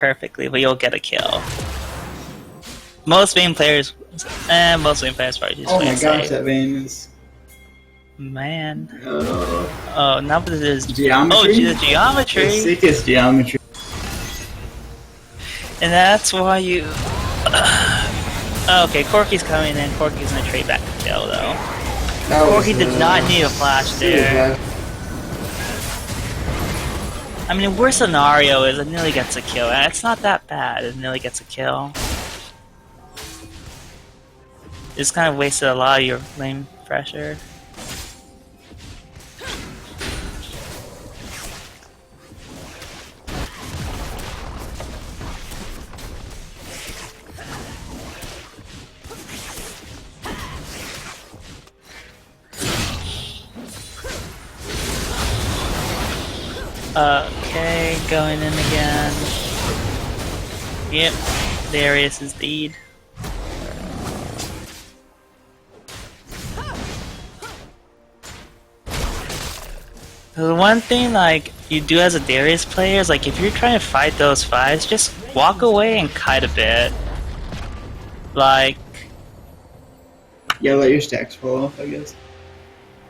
perfectly, but you'll get a kill. Most Vayne players, probably just Oh my play gosh, safe. that Vayne is... Man. Oh, now this is... Geometry? Oh, the geometry! The sickest geometry. And that's why you... okay, Corky's coming in. Corky's gonna trade back the kill, though. Corky did not need a flash there. I mean, worst scenario is it nearly gets a kill. It's not that bad. It nearly gets a kill. Just kind of wasted a lot of your lane pressure. Okay, going in again. Yep, Darius is deed. The one thing like you do as a Darius player is like if you're trying to fight those fights, just walk away and kite a bit. Like yeah, let your stacks fall off, I guess.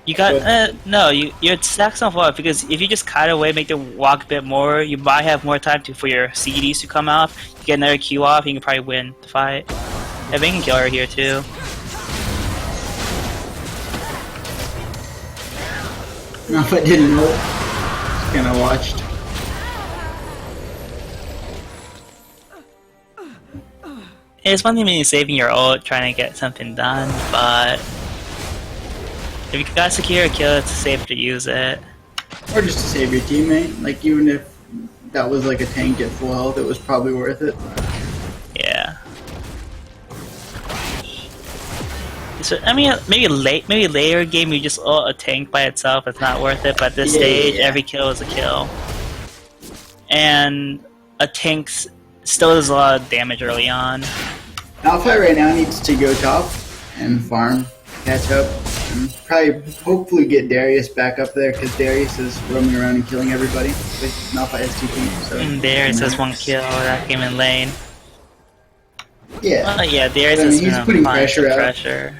You got no, your stacks don't fall off because if you just kite away, make them walk a bit more, you might have more time for your CDs to come out. You get another Q off, you can probably win the fight. Yeah, they can kill her here too. No, if I didn't know, just kinda watched. It's one thing when you're saving your ult, trying to get something done, but if you gotta secure a kill, it's safe to use it. Or just to save your teammate. Like, even if that was like a tank at full health, it was probably worth it. Yeah. So, I mean, maybe later game you just ult a tank by itself, it's not worth it, but at this stage, every kill is a kill. And a tank still does a lot of damage early on. Alpha right now needs to go top and farm, catch up, and probably hopefully get Darius back up there because Darius is roaming around and killing everybody with Alpha STP. So Darius has one kill that came in lane. Yeah. Yeah, Darius is he's putting pressure out. Pressure.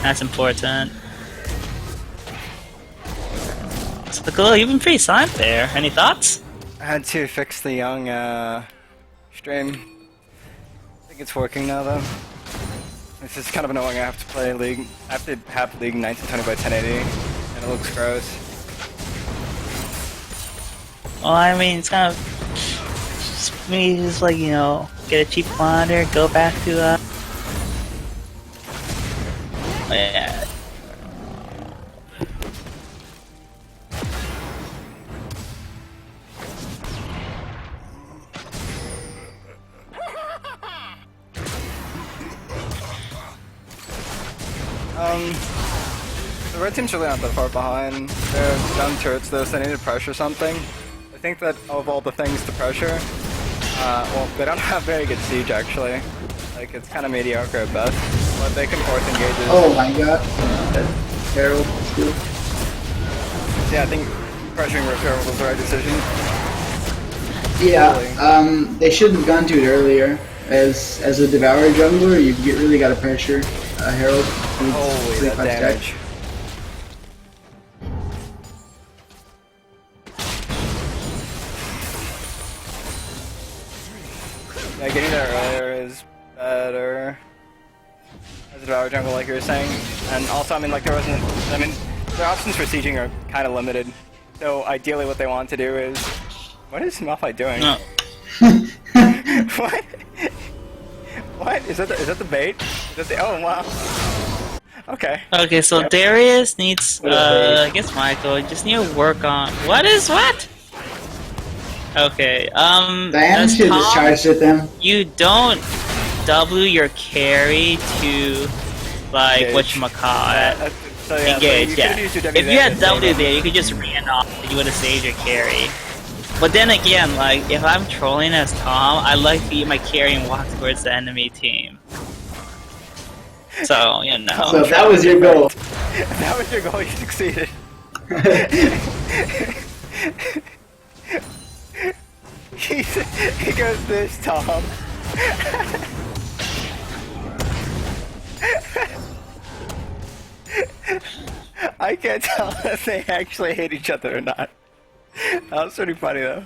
That's important. So cool, you've been pretty silent there. Any thoughts? I had to fix the young stream. I think it's working now though. It's just kind of annoying. I have to play League. I have to have League 1920 by 1080, and it looks gross. Well, I mean, it's kind of me just like, you know, get a cheap monitor, go back to yeah. The red team's really not that far behind. They're down turrets though, so they need to pressure something. I think that of all the things to pressure, well, they don't have very good siege actually. Like, it's kind of mediocre at best, but they can force engages. Oh my god, that's terrible. Yeah, I think pressuring Rift Herald was the right decision. Yeah, they shouldn't have gone to it earlier. As a Devourer jungler, you really gotta pressure Herald. Holy, that damage. Yeah, getting there earlier is better as a Devourer jungle, like you were saying. And also, I mean, like, there wasn't... I mean, their options for sieging are kind of limited. So, ideally, what they want to do is... What is Malphite doing? No. What? What? Is that the bait? Is that the... Oh, wow. Okay. Okay, so yep. Darius needs, I guess Michael, just need to work on... What? Okay, Diana should have just charged at them. You don't W your carry to, like, whatchamacallit, so yeah, engage, so yeah. If you had W there, you could just ran off and you would have saved your carry. But then again, like, if I'm trolling as Tom, I like to eat my carry and walk towards the enemy team. So, you know. So if that was your goal. If that was your goal, you succeeded. He goes this, Tom. I can't tell if they actually hate each other or not. That was pretty funny though.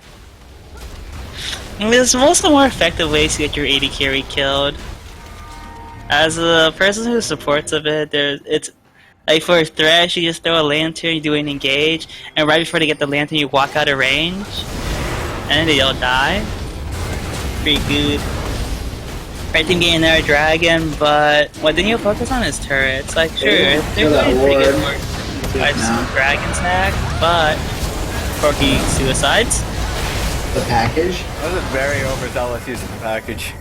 I mean, there's also more effective ways to get your AD carry killed. As a person who supports a bit, it's like for Thresh, you just throw a lantern, you do an engage, and right before they get the lantern, you walk out of range, and then they all die. Pretty good. Right team getting their dragon, but what they need to focus on is turrets. Like, sure, they're doing pretty good work. Some dragon stack, but Corky suicides. The package. That was a very overzealous use of the package.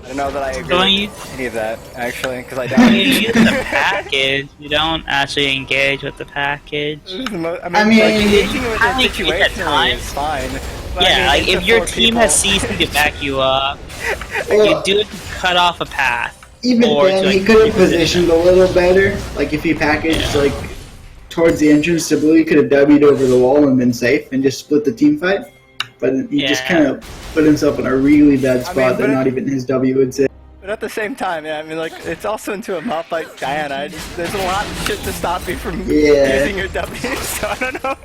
I don't know that I agree with any of that, actually, because I don't. You use the package, you don't actually engage with the package. I mean, like, engaging with the situation is fine. But Yeah, I mean, like if your team has people... CC to back you up, Well, you do it to cut off a path. even or then, to, he like, could have positioned a little better. Like if he packaged like towards the entrance to blue, he could have W'd over the wall and been safe and just split the team fight. But he just kind of put himself in a really bad spot that not even his W would say. But at the same time, yeah, I mean, like, it's also into a map like Diana. There's a lot of shit to stop you from using your W, so I don't know.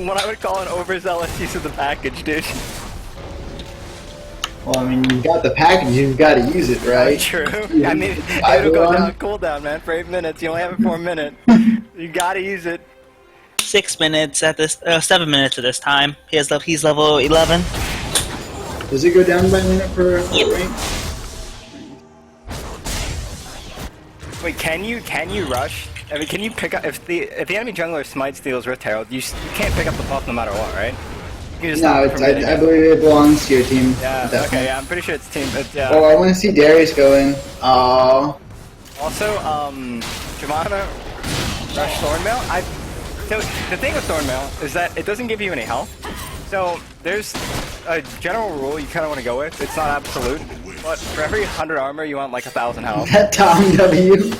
What I would call an overzealous use of the package, dude. Well, I mean, you've got the package, you've got to use it, right? True. I mean, it'll go down cooldown, man, for 8 minutes. You only have it for a minute. You gotta use it. 6 minutes at this, 7 minutes at this time. He's level 11. Does it go down by a minute per rank? Wait, can you rush? I mean, can you pick up if the enemy jungler smites steals Rift Herald? You can't pick up the buff no matter what, right? You can just No, I believe it belongs to your team. Yeah. Okay. Yeah, I'm pretty sure it's team. But yeah. Oh, I want to see Darius go in. Oh. Also, Jamana rush Thornmail. So the thing with Thornmail is that it doesn't give you any health. So there's a general rule you kind of want to go with. It's not absolute, but for every 100 armor, you want like 1,000 health. That Tom W.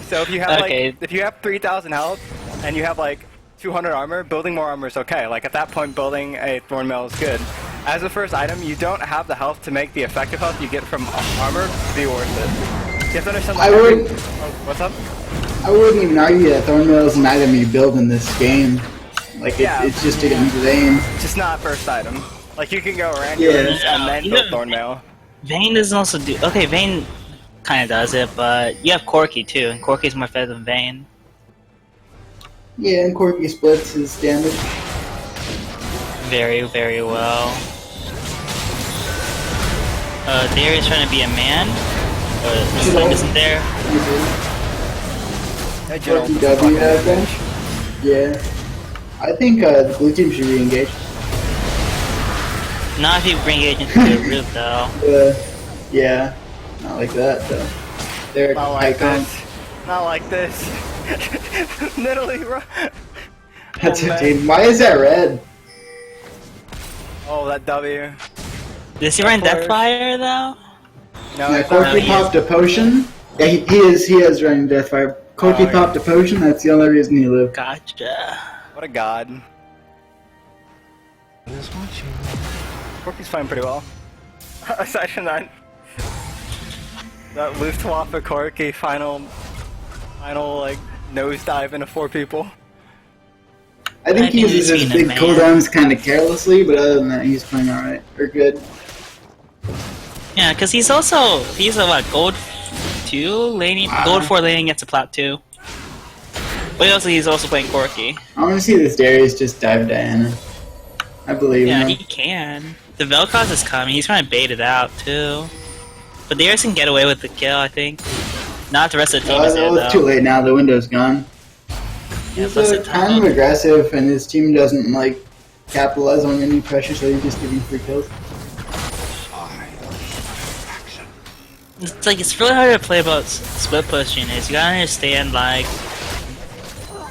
So if you have if you have 3,000 health and you have like 200 armor, building more armor is okay. Like at that point, building a Thornmail is good. As a first item, you don't have the health to make the effective health you get from armor to be worth it. You have to understand. Like, what's up? I wouldn't even argue that Thornmail is an item you build in this game. Like, it's just to get into Vayne. Just not first item. Like, you can go Randuin and then build Thornmail. Vayne doesn't also do... Okay, Vayne kind of does it, but you have Corky too, and Corky's more effective than Vayne. Yeah, and Corky splits his damage. Very, very well. Darius trying to be a man. The sling isn't there. Corky W, I think. Yeah. I think the blue team should re-engage. Not if you bring agents to the roof, though. Yeah. Not like that, though. They're not like this. Not like this. Literally, bro. That's a team. Why is that red? Oh, that W. Does he run Deathfire, though? No, yeah, Corky popped a potion. Yeah, he is running Deathfire. Corky popped a potion, that's the only reason he lived. Gotcha. What a god. Corky's playing pretty well. Aside from that Luftwaffe Corky final like nosedive into 4 people. I think he uses his big cooldowns kind of carelessly, but other than that, he's playing alright or good. Yeah, because he's a what, gold 2 laning, gold 4 laning gets a plat 2. But he's also playing Corky. I want to see this Darius just dive Diana. I believe in him. Yeah, he can. The Vel'Koz is coming. He's trying to bait it out too. But Darius can get away with the kill, I think. Not the rest of the team is there, though. It's too late now. The window's gone. Yeah, He's kind of aggressive, and his team doesn't like capitalize on any pressure, so he's just giving free kills. It's like it's really hard to play about split pushing. Is you gotta understand like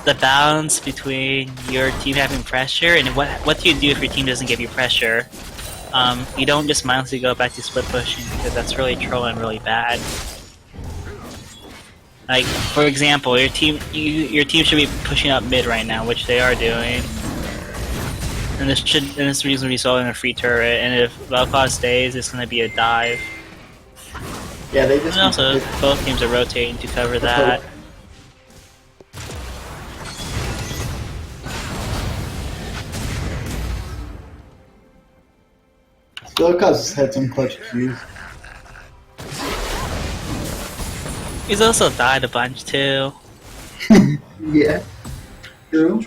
the balance between your team having pressure and what do you do if your team doesn't give you pressure. You don't just mindlessly go back to split pushing because that's really trolling really bad. Like, for example, your team should be pushing up mid right now, which they are doing. And this reason we saw in a free turret. And if Vel'Koz stays, it's gonna be a dive. Yeah, they just. And also, both teams are rotating to cover that. Vel'Koz had some clutch Qs. He's also died a bunch too. Yeah. True.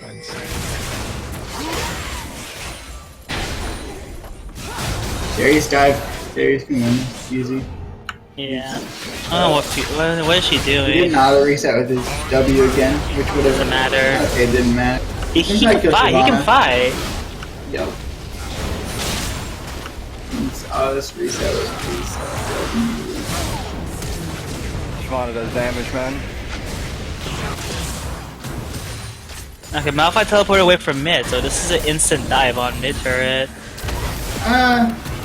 Darius dive. Darius can win. Easy. Yeah. I don't know what is she He doing? didn't auto reset with his W again, which would have Doesn't matter. Okay, it didn't matter. He can fight. He can fight. Yep. Let's auto reset with his Shyvana does damage, man. Okay, Malphite teleported away from mid, so this is an instant dive on mid turret.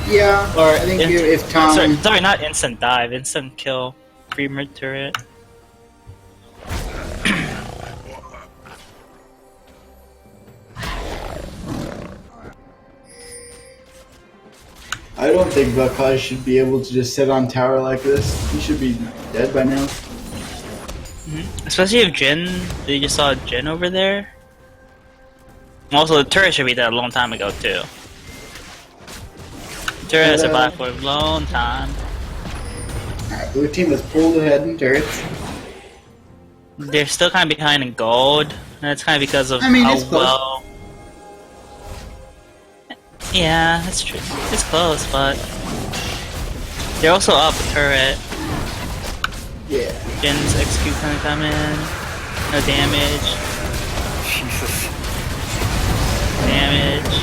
Yeah. Or I think if Tom. Sorry, not instant dive, instant kill. Free mid turret. I don't think Vel'Koz should be able to just sit on tower like this. He should be dead by now. Especially if Jhin, they just saw Jhin over there. Also, the turret should be dead a long time ago too. The turret has survived for a long time. Alright, blue team has pulled ahead in turrets. They're still kind of behind in gold. And that's kind of because of it's how close. well. Yeah, that's true. It's close, but they're also up a turret. Yeah. Jin's execute kind of come in. No damage. Jesus. Damage.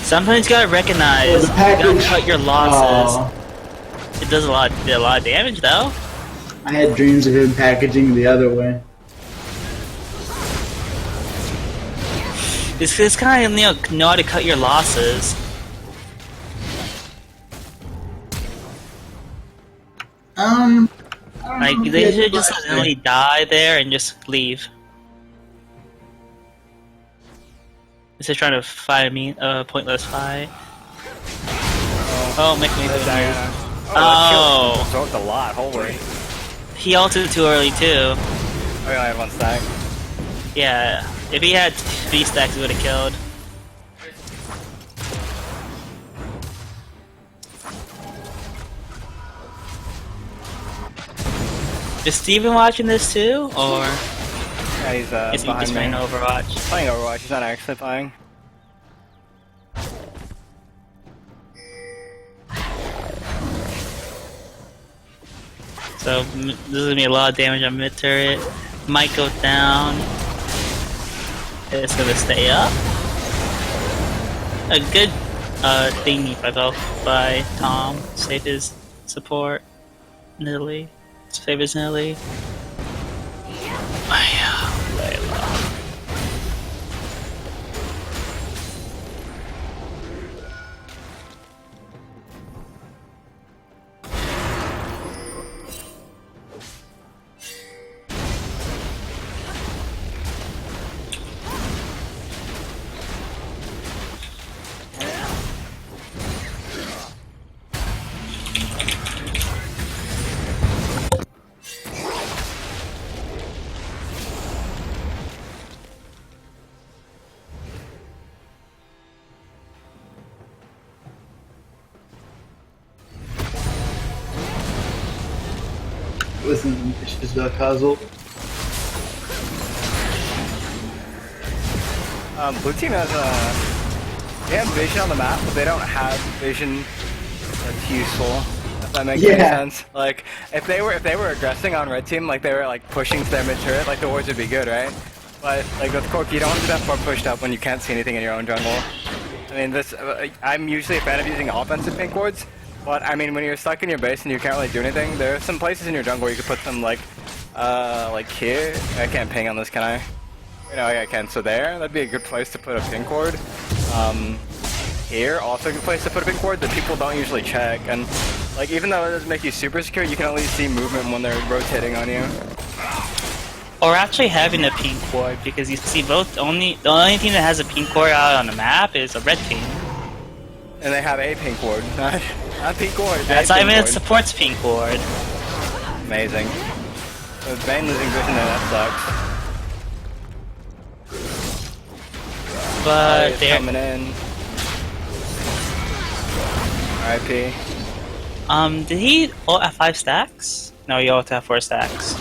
Sometimes you gotta recognize. Well, the you package. gotta cut your losses. Aw, It does a lot of damage though. I had dreams of him packaging the other way. It's kind of know how to cut your losses. Like they should just suddenly die there and just leave. Instead of trying to fight a pointless fight. Oh, make me do Diana. Oh. Soaked a lot, holy. He ulted too early too. Oh, he only had one stack. Yeah, if he had 3 stacks, he would have killed. Is Steven watching this too, or Yeah, he's is he behind just me. playing Overwatch? Playing Overwatch, he's not actually playing. So this is gonna be a lot of damage on mid turret. Might go down. It's gonna stay up. A good thingy by Tom. Save his support. Nilly. Save his Nilly. Layla. Listen, vicious Vel'Koz. Blue team has they have vision on the map, but they don't have vision that's useful. If that makes any sense. Like if they were aggressing on red team, like they were like pushing to their mid turret, like the wards would be good, right? But like with Corki, you don't want to be that far pushed up when you can't see anything in your own jungle. I mean, this I'm usually a fan of using offensive pink wards, but I mean when you're stuck in your base and you can't really do anything, there are some places in your jungle where you could put them like here. I can't ping on this, can I? You know, I can. So there, that'd be a good place to put a pink ward. Here, also a good place to put a pink ward that people don't usually check. And Like, even though it doesn't make you super secure, you can at least see movement when they're rotating on you. Or actually having a pink ward, because you see both the only team that has a pink ward out on the map is a red team. And they have a pink ward, not pink ward. That's not even it supports pink ward. Amazing. So Bane losing vision there, that sucks. But they're coming in. RIP. Did he ult at 5 stacks? No, he ulted at 4 stacks.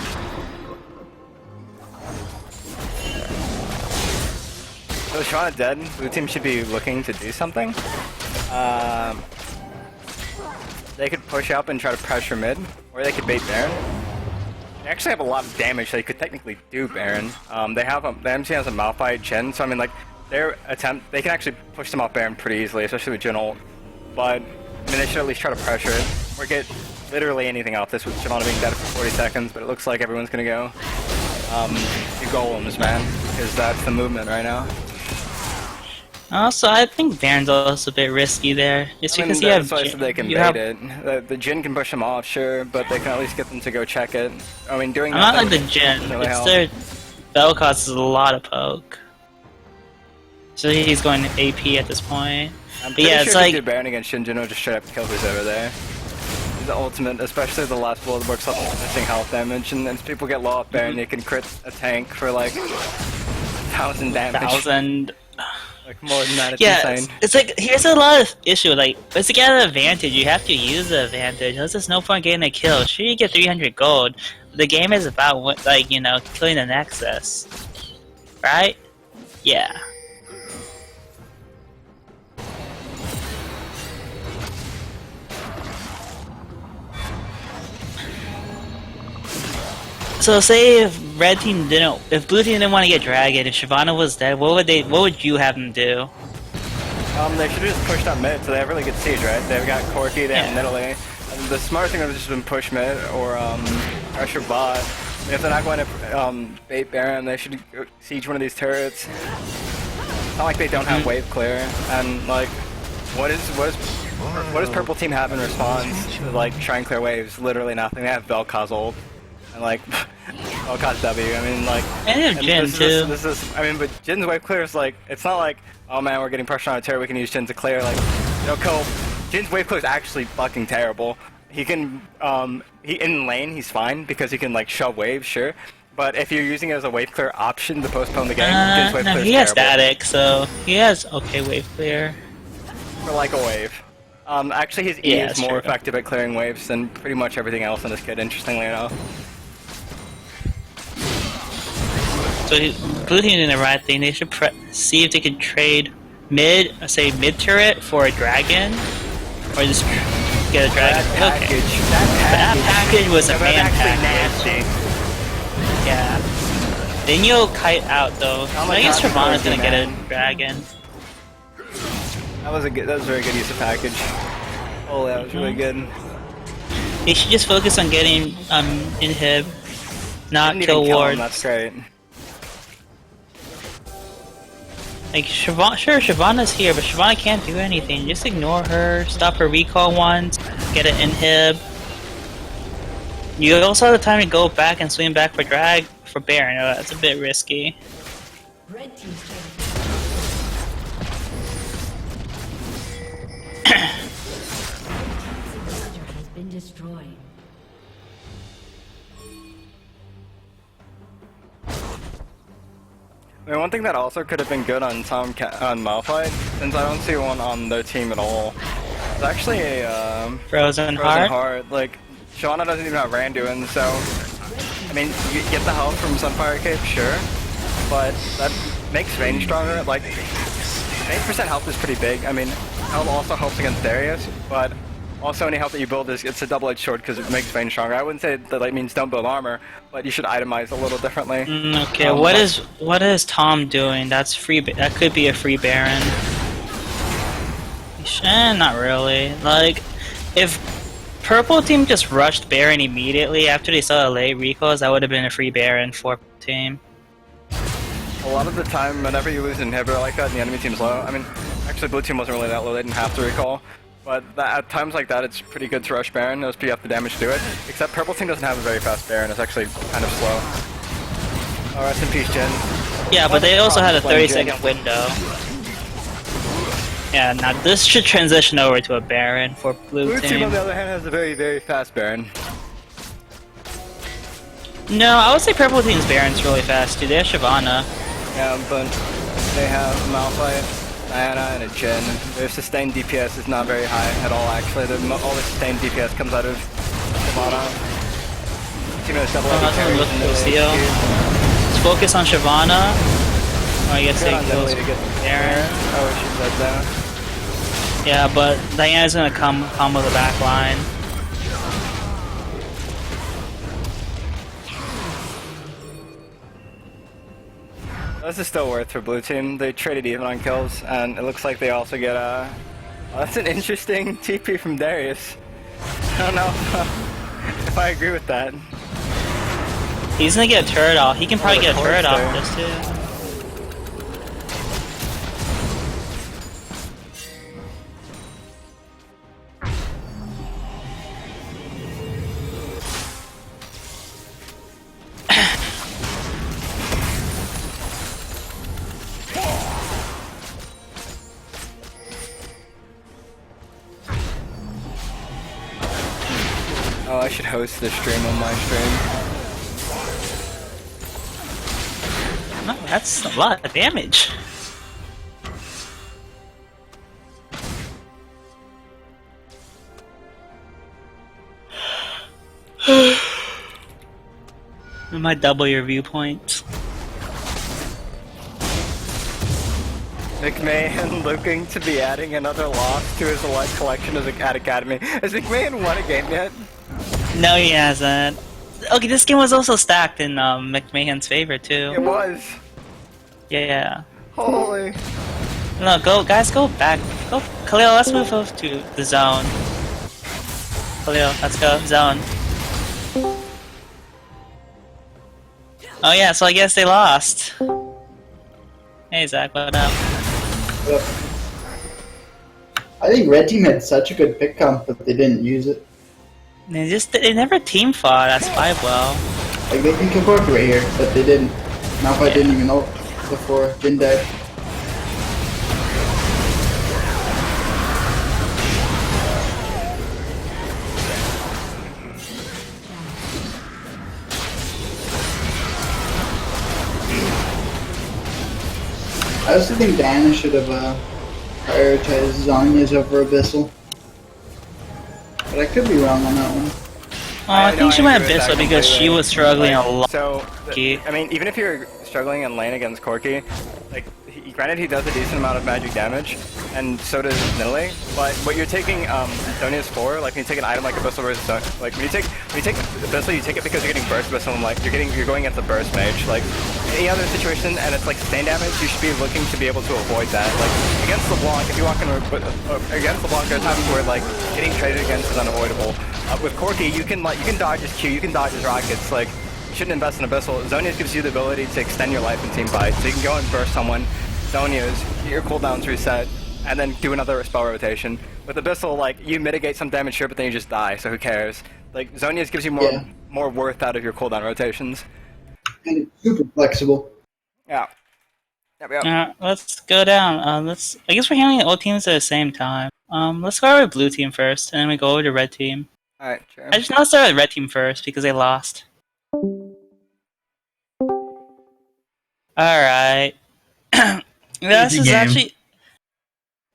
So Shauna dead. Blue team should be looking to do something. They could push up and try to pressure mid, or they could bait Baron. They actually have a lot of damage, so they could technically do Baron. The MC has a Malphite Jhin, so I mean, like, they can actually push them off Baron pretty easily, especially with Jhin ult. But I mean, they should at least try to pressure it, or get literally anything off this with Shyvana being dead for 40 seconds. But it looks like everyone's gonna go do golems, man, because that's the movement right now. Also, I think Baron's also a bit risky there. Just because you have that's why I said they can bait it. The Jhin can push them off, sure, but they can at least get them to go check it. I mean, doing that. Not like the Jhin. It's their spell cost is a lot of poke. So he's going AP at this point. I'm but pretty yeah, sure it's like do Baron against Jhin will just straight up kill who's over there. The ultimate, especially the last bullet works up missing health damage, and as people get low off Baron, you can crit a tank for like 1,000 damage. 1,000. Like more than that, it's insane. It's like, here's a lot of issue, like, let's get an advantage, you have to use the advantage. There's just no point getting a kill. Sure, you get 300 gold. The game is about, like, you know, killing the Nexus. Right? Yeah. So say if blue team didn't want to get Dragon, if Shyvana was dead, what would you have them do? They should have just pushed up mid, so they have really good siege, right? They've got Corki, they have Nidalee. And the smart thing would have just been push mid or pressure bot. And if they're not going to bait Baron, they should siege one of these turrets. It's not like they don't have wave clear, and like, what does purple team have in response to like try and clear waves? Literally nothing. They have Vel'Koz ult. And like, Vel'Koz W, I mean like... And Jhin too. I mean, but Jin's wave clear is like, it's not like, oh man, we're getting pressure on a turret, we can use Jhin to clear, like, you know, Jin's wave clear is actually fucking terrible. He can, in lane, he's fine, because he can like shove waves, sure. But if you're using it as a wave clear option to postpone the game, Jin's wave clear is he has terrible. static, so he has okay wave clear. For like a wave. Actually his E is more effective at clearing waves than pretty much everything else in this kit, interestingly enough. So blue team doing the right thing. They should see if they can trade mid turret for a dragon, or just get a dragon. That package was a man package. Yeah. Then you'll kite out though. I guess Shyvana's gonna get a dragon. That was a very good use of package. Oh, that was really good. They should just focus on getting inhib, not kill wards. That's great. Like, Shyvana's here, but Shyvana can't do anything. Just ignore her, stop her recall once, get an inhib. You also have the time to go back and swing back for drag for Baron. Oh, that's a bit risky. Red team's has been destroyed. I mean, one thing that also could have been good on Malphite, since I don't see one on their team at all, is actually a Frozen Heart. Like, Shyvana doesn't even have Randuin, so I mean, you get the health from Sunfire Cape, sure, but that makes Vayne stronger. Like, 8% health is pretty big. I mean, health also helps against Darius, but also any health that you build it's a double-edged sword because it makes Vayne stronger. I wouldn't say that means don't build armor, but you should itemize a little differently. Okay, what is Tom doing? That's free. That could be a free Baron. Not really. Like, if purple team just rushed Baron immediately after they saw the late recalls, that would have been a free Baron for team. A lot of the time, whenever you lose an inhibitor like that and the enemy team's low, I mean, actually blue team wasn't really that low, they didn't have to recall. But at times like that, it's pretty good to rush Baron. Knows you have the damage to do it. Except purple team doesn't have a very fast Baron. It's actually kind of slow. Oh, rest in peace, Jin. Yeah, but they also had a Playing 30-second window. Yeah, now this should transition over to a Baron for blue Blue team, on team. the other hand, has a very, very fast Baron. No, I would say purple team's Baron's really fast too. They have Shyvana. Yeah, but they have Malphite, Diana, and a Jin. Their sustained DPS is not very high at all, actually. All the sustained DPS comes out of Shyvana. Team has double Oh, that's carries look and for melee Seal. HQ. Let's focus on Shyvana. Oh, I guess Good they on kills Deadly to get Baron. Oh, she's dead now. Yeah, but Diana's gonna combo the back line. This is still worth for blue team. They traded even on kills, and it looks like they also get a... Oh, that's an interesting TP from Darius. I don't know if I agree with that. He's gonna get a turret off. He can probably the get a turret torch off there. this too. Oh, I should host this stream on my stream. No, that's a lot of damage. It might double your viewpoints. McMahon looking to be adding another loss to his elite collection as at Academy. Has McMahon won a game yet? No, he hasn't. Okay, this game was also stacked in McMahon's favor too. It was. Yeah. Holy. No, guys, go back. Go, Khalil. Let's move over to the zone. Khalil, let's go zone. Oh yeah, so I guess they lost. Hey Zach, what up? Yep. I think red team had such a good pick comp, but they didn't use it. They never team fought at Spywell. Like they can kill right here, but they didn't. Malphite didn't even ult before Jin died. I also think Diana should have prioritized Zonya's over Abyssal. But I could be wrong on that one. I think she went agree with that Abyssal because she completely. was struggling Like, a lot. So, Corki. I mean, even if you're struggling in lane against Corki, like, granted he does a decent amount of magic damage, and so does Nidalee, but what you're taking Sonya's for, like when you take an item like Abyssal versus like when you take Abyssal, you take it because you're getting burst Abyssal, and like you're going against a burst mage. Like any other situation, and it's like sustained damage, you should be looking to be able to avoid that. Like against LeBlanc, if you walk in against LeBlanc, there's times where like getting traded against is unavoidable. With Corki, you can dodge his Q, you can dodge his rockets. Like you shouldn't invest in Abyssal. Zonia's gives you the ability to extend your life in team fights, so you can go and burst someone. Zonia's, get your cooldowns reset, and then do another spell rotation. With Abyssal, like, you mitigate some damage here, but then you just die, so who cares? Like, Zonia's gives you more worth out of your cooldown rotations. And it's super flexible. Yeah. Yep. Let's go down. I guess we're handling all teams at the same time. Let's go over to blue team first, and then we go over to red team. Alright, sure. Let's start with red team first because they lost. Alright. This is actually...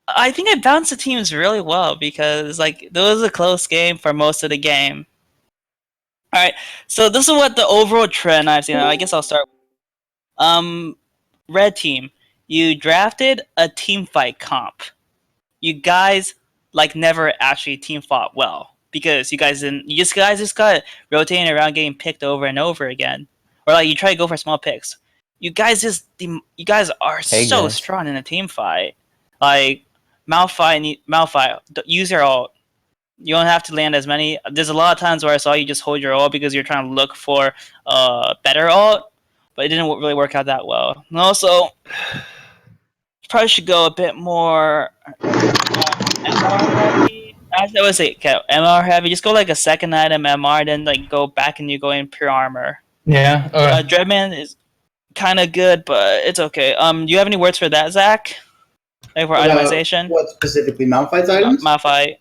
I think I bounced the teams really well because like there was a close game for most of the game. Alright, so this is what the overall trend I've seen. I guess I'll start. Red team, you drafted a team fight comp. You guys like never actually team fought well because you guys just got rotating around getting picked over and over again. Or like you try to go for small picks. You guys are so strong in a team fight. Like Malphite, use your ult. You don't have to land as many. There's a lot of times where I saw you just hold your ult because you're trying to look for better ult, but it didn't really work out that well. And also, you probably should go a bit more MR heavy. I said was it MR heavy. Just go like a second item MR, then like go back and you go in pure armor. Yeah. Okay. Dreadman is kind of good, but it's okay. Do you have any words for that, Zach? Like for itemization? What specifically, Malphite's items? Malphite.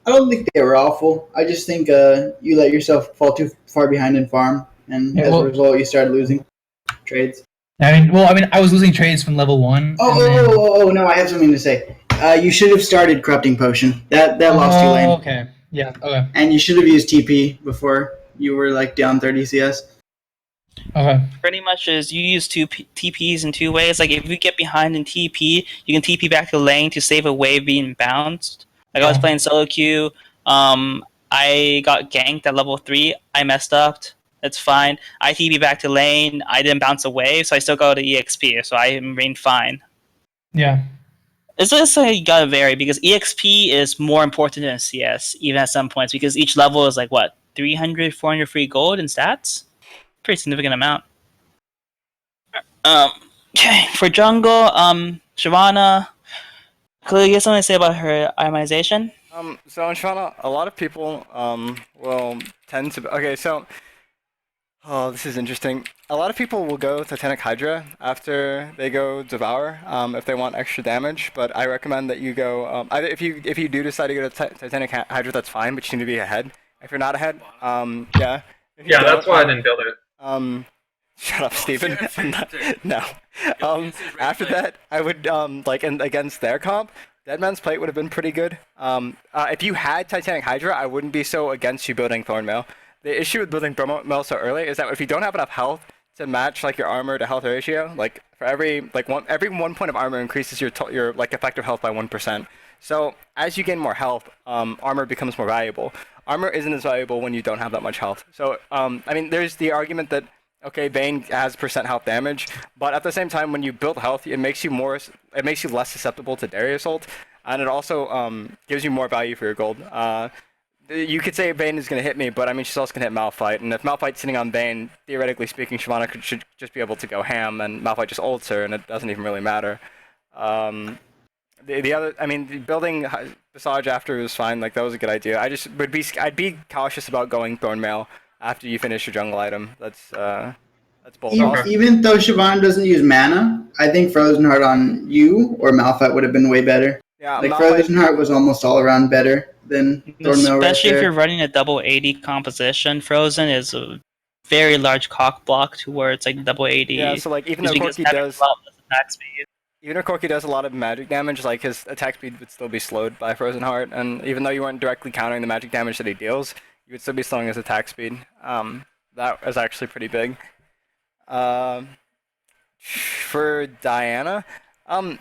I don't think they were awful. I just think you let yourself fall too far behind in farm, and Yeah, as well- a result, you started losing trades. I mean, I was losing trades from level 1. Oh, no, I have something to say. You should have started Corrupting Potion. That lost you lane. Okay. Yeah. Okay. And you should have used TP before you were like down 30 CS. Okay. Pretty much is you use TPs in two ways. Like if you get behind in TP, you can TP back to lane to save a wave being bounced. Like I was playing solo queue. I got ganked at level 3. I messed up. It's fine. I TP back to lane. I didn't bounce a wave, so I still go to EXP. So I remained fine. Yeah. It's just like you gotta vary because EXP is more important than CS, even at some points, because each level is like what 300, 400 free gold in stats. Pretty significant amount. Okay, for jungle, Shyvana, could you get something to say about her itemization? So in Shyvana, a lot of people will tend to. Okay, so. Oh, this is interesting. A lot of people will go Titanic Hydra after they go Devour, if they want extra damage. But I recommend that you go. Either if you do decide to go to Titanic Hydra, that's fine. But you need to be ahead. If you're not ahead, yeah. Yeah, that's why I didn't build it. Shut up, Steven. No. After that, I would against their comp, Deadman's Plate would have been pretty good. If you had Titanic Hydra, I wouldn't be so against you building Thornmail. The issue with building Thornmail so early is that if you don't have enough health to match like your armor to health ratio, like for every 1 point of armor increases your like effective health by 1%. So as you gain more health, armor becomes more valuable. Armor isn't as valuable when you don't have that much health. So I mean, there's the argument that okay, Bane has % health damage, but at the same time, when you build health, it makes you less susceptible to Darius ult, and it also gives you more value for your gold. You could say Bane is going to hit me, but I mean, she's also going to hit Malphite, and if Malphite's sitting on Bane, theoretically speaking, Shyvana should just be able to go ham, and Malphite just ults her, and it doesn't even really matter. The other, I mean, building Visage after was fine, like that was a good idea. I'd be cautious about going Thornmail after you finish your jungle item. That's bold. Even though Shyvana doesn't use mana, I think Frozen Heart on you or Malphite would have been way better. Yeah, like Frozen Heart was almost all around better than Thornmail. Especially right if you're running a double 80 composition, Frozen is a very large cock block towards like double 80. Yeah, so like even though Corki does attack speed. Even if Corki does a lot of magic damage, like his attack speed would still be slowed by Frozen Heart, and even though you weren't directly countering the magic damage that he deals, you would still be slowing his attack speed. That is actually pretty big. For Diana,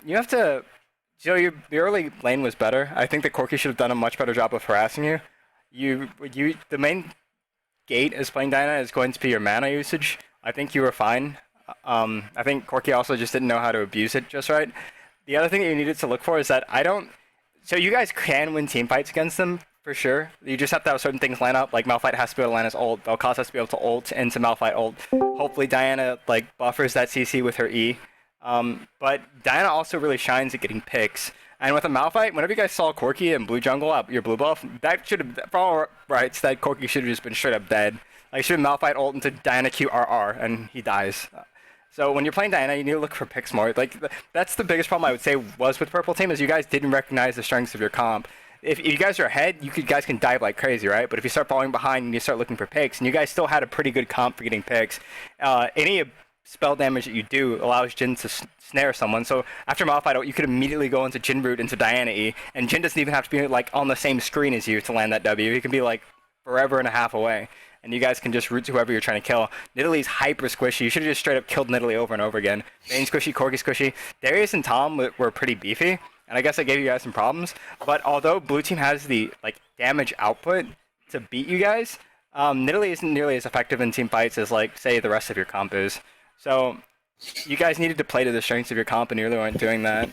you have to. So your early lane was better. I think that Corki should have done a much better job of harassing you. The main gate is playing Diana is going to be your mana usage. I think you were fine. I think Corki also just didn't know how to abuse it just right. The other thing that you needed to look for is that so you guys can win team fights against them for sure. You just have to have certain things line up. Like Malphite has to be able to land his ult. Vel'Koz has to be able to ult into Malphite ult. Hopefully Diana like buffers that CC with her E. But Diana also really shines at getting picks. And with a Malphite, whenever you guys saw Corki in blue jungle at your blue buff, that should have, for all rights, that Corki should have just been straight up dead. Like, should have Malphite ult into Diana QRR, and he dies. So when you're playing Diana, you need to look for picks more. Like, that's the biggest problem I would say was with Purple Team, is you guys didn't recognize the strengths of your comp. If you guys are ahead, guys can dive like crazy, right? But if you start falling behind and you start looking for picks, and you guys still had a pretty good comp for getting picks, any spell damage that you do allows Jhin to snare someone. So after Malphite, you could immediately go into Jhin root into Diana E, and Jhin doesn't even have to be like on the same screen as you to land that W. He can be like forever and a half away, and you guys can just root to whoever you're trying to kill. Nidalee's hyper squishy. You should have just straight up killed Nidalee over and over again. Vayne squishy, Corki squishy. Darius and Tom were pretty beefy, and I guess I gave you guys some problems. But although blue team has the like damage output to beat you guys, Nidalee isn't nearly as effective in team fights as like say the rest of your comp is. So you guys needed to play to the strengths of your comp, and you really weren't doing that.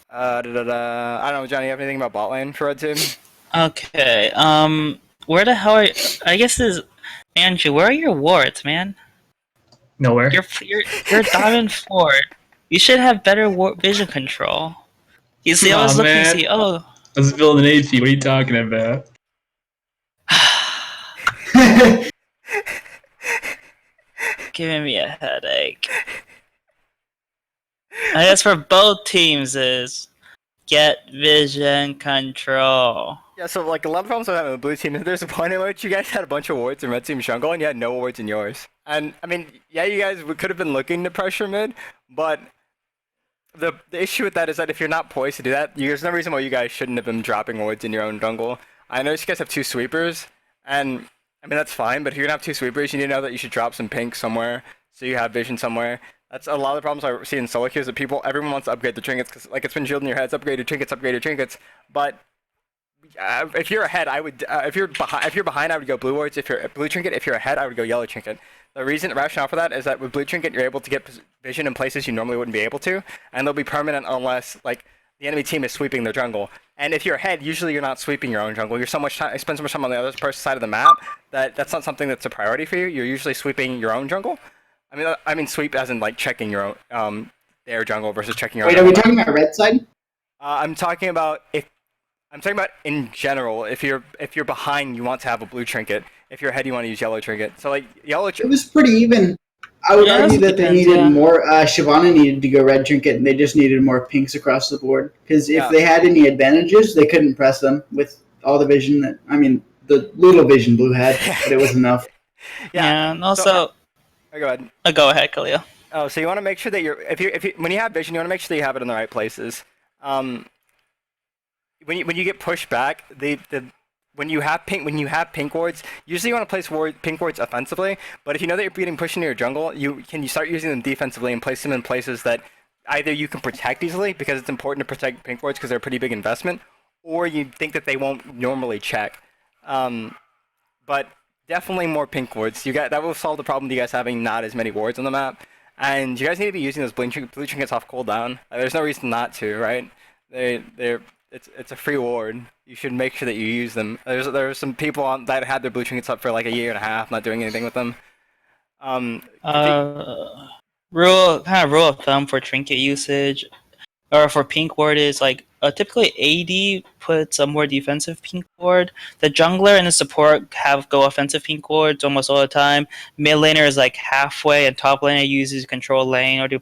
I don't know, Johnny, you have anything about bot lane for Red Team? Okay, where the hell are I guess this Andrew, where are your wards, man? Nowhere. You're Diamond 4. You should have better vision control. You see, I was looking to see, I was building an AP. What are you talking about? Giving me a headache. I guess for both teams is get vision control. Yeah, so like a lot of problems with having a blue team. There's a point in which you guys had a bunch of wards in red team jungle, and you had no wards in yours. And I mean, yeah, you guys could have been looking to pressure mid, but the issue with that is that if you're not poised to do that, there's no reason why you guys shouldn't have been dropping wards in your own jungle. I know you guys have 2 sweepers, and I mean that's fine. But if you're gonna have 2 sweepers, you need to know that you should drop some pink somewhere, so you have vision somewhere. That's a lot of the problems I see in solo queues. That everyone wants to upgrade the trinkets because like it's been drilled in your heads, upgrade your trinkets. But if you're ahead, I would. If you're behind, I would go blue wards. If you're blue trinket, if you're ahead, I would go yellow trinket. The rationale for that is that with blue trinket, you're able to get vision in places you normally wouldn't be able to, and they'll be permanent unless like the enemy team is sweeping their jungle. And if you're ahead, usually you're not sweeping your own jungle. You're spend so much time on the other person's side of the map that's not something that's a priority for you. You're usually sweeping your own jungle. I mean sweep as in like checking your own their jungle versus checking your own. Wait, jungle. are we talking about red side? I'm talking about in general. If you're behind, you want to have a blue trinket. If you're ahead, you want to use yellow trinket. So like yellow. It was pretty even. I would argue that they needed more. Shyvana needed to go red trinket, and they just needed more pinks across the board. Because if they had any advantages, they couldn't press them with all the vision that. I mean, the little vision blue had, but it was enough. Yeah, and also. Go ahead. Go ahead, Khalil. Oh, so you want to make sure that when you have vision, you want to make sure that you have it in the right places. When you get pushed back, when you have pink wards, usually you want to place pink wards offensively. But if you know that you're getting pushed into your jungle, you start using them defensively and place them in places that either you can protect easily because it's important to protect pink wards because they're a pretty big investment, or you think that they won't normally check. But definitely more pink wards. That will solve the problem of you guys having not as many wards on the map. And you guys need to be using those blue trinkets off cooldown. There's no reason not to, right? It's a free ward. You should make sure that you use them. There's some people that had their blue trinkets up for like a year and a half, not doing anything with them. Rule of thumb for trinket usage, or for pink ward is like typically AD puts a more defensive pink ward. The jungler and the support go offensive pink wards almost all the time. Mid laner is like halfway, and top laner uses control lane or to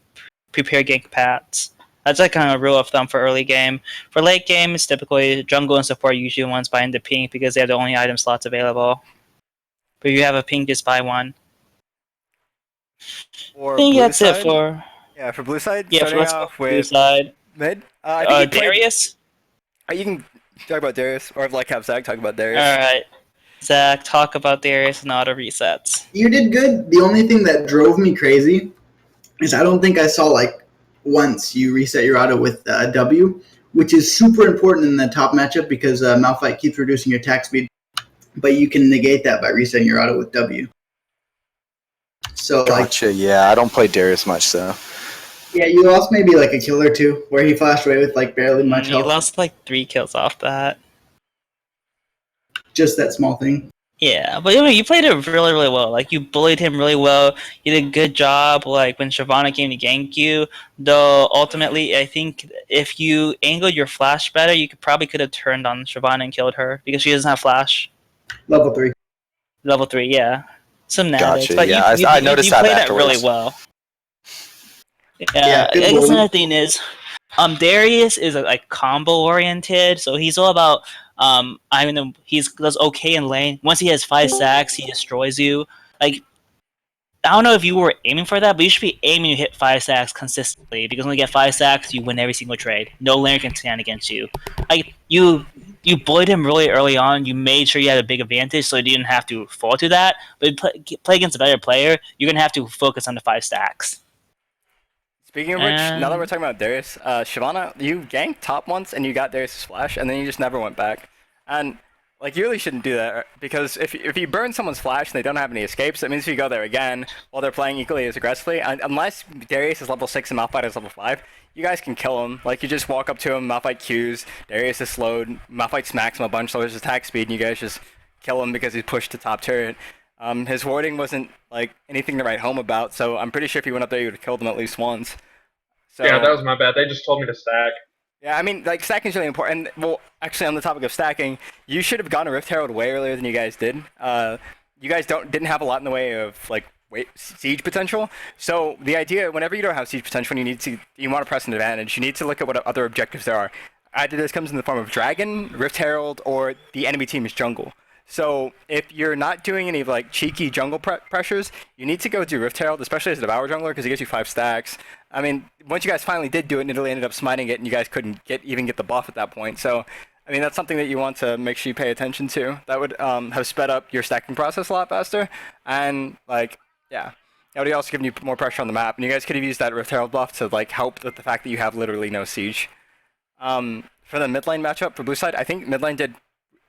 prepare gank paths. That's like kind of a rule of thumb for early game. For late game, it's typically jungle and support usually ones buying the pink because they have the only item slots available. But if you have a pink, just buy one. Or I think that's side? it for. Yeah, for blue side. Yeah, starting let's off go with blue side. mid. Darius. You can talk about Darius, or like have Zach talk about Darius. All right, Zach, talk about Darius and auto resets. You did good. The only thing that drove me crazy is I don't think I saw like once you reset your auto with W, which is super important in the top matchup because Malphite keeps reducing your attack speed, but you can negate that by resetting your auto with W. So Gotcha. Yeah, I don't play Darius much, so. Yeah, you lost maybe like a kill or two where he flashed away with like barely much He health. lost like 3 kills off that. Just that small thing. Yeah, but you played it really, really well. Like, you bullied him really well. You did a good job, like, when Shyvana came to gank you. Though, ultimately, I think if you angled your flash better, you could have turned on Shyvana and killed her, because she doesn't have flash. Level 3. Level 3, yeah. Some natives. Gotcha, but yeah, I noticed you that played that afterwards. really well. Yeah, I good guess bully. another thing is, Darius is like combo oriented, so he's all about I mean, does okay in lane. Once he has 5 stacks, he destroys you. Like, I don't know if you were aiming for that, but you should be aiming to hit 5 stacks consistently, because when you get 5 stacks, you win every single trade. No laner can stand against you. Like, you bullied him really early on. You made sure you had a big advantage, so you didn't have to fall to that. But play against a better player, you're gonna have to focus on the 5 stacks. Speaking of which, now that we're talking about Darius, Shyvana, you ganked top once and you got Darius' flash, and then you just never went back. And like, you really shouldn't do that, because if you burn someone's flash and they don't have any escapes, that means if you go there again while they're playing equally as aggressively, unless Darius is level 6 and Malphite is level 5, you guys can kill him. Like, you just walk up to him, Malphite Qs, Darius is slowed, Malphite smacks him a bunch, so his attack speed, and you guys just kill him because he's pushed to top turret. His warding wasn't like anything to write home about, so I'm pretty sure if you went up there, you would have killed him at least once. So, yeah, that was my bad. They just told me to stack. Yeah, I mean, like, stacking is really important. Well, actually, on the topic of stacking, you should have gone to Rift Herald way earlier than you guys did. You guys didn't have a lot in the way of, like, siege potential. So the idea, whenever you don't have siege potential, you want to press an advantage. You need to look at what other objectives there are. Either this comes in the form of Dragon, Rift Herald, or the enemy team's jungle. So if you're not doing any like cheeky jungle pressures, you need to go do Rift Herald, especially as a Devour jungler, because it gives you 5 stacks. I mean, once you guys finally did do it, Nidalee ended up smiting it, and you guys couldn't even get the buff at that point. So, I mean, that's something that you want to make sure you pay attention to. That would have sped up your stacking process a lot faster, and like, yeah. That would also given you more pressure on the map, and you guys could have used that Rift Herald buff to like help with the fact that you have literally no siege. For the mid lane matchup for blue side, I think mid lane did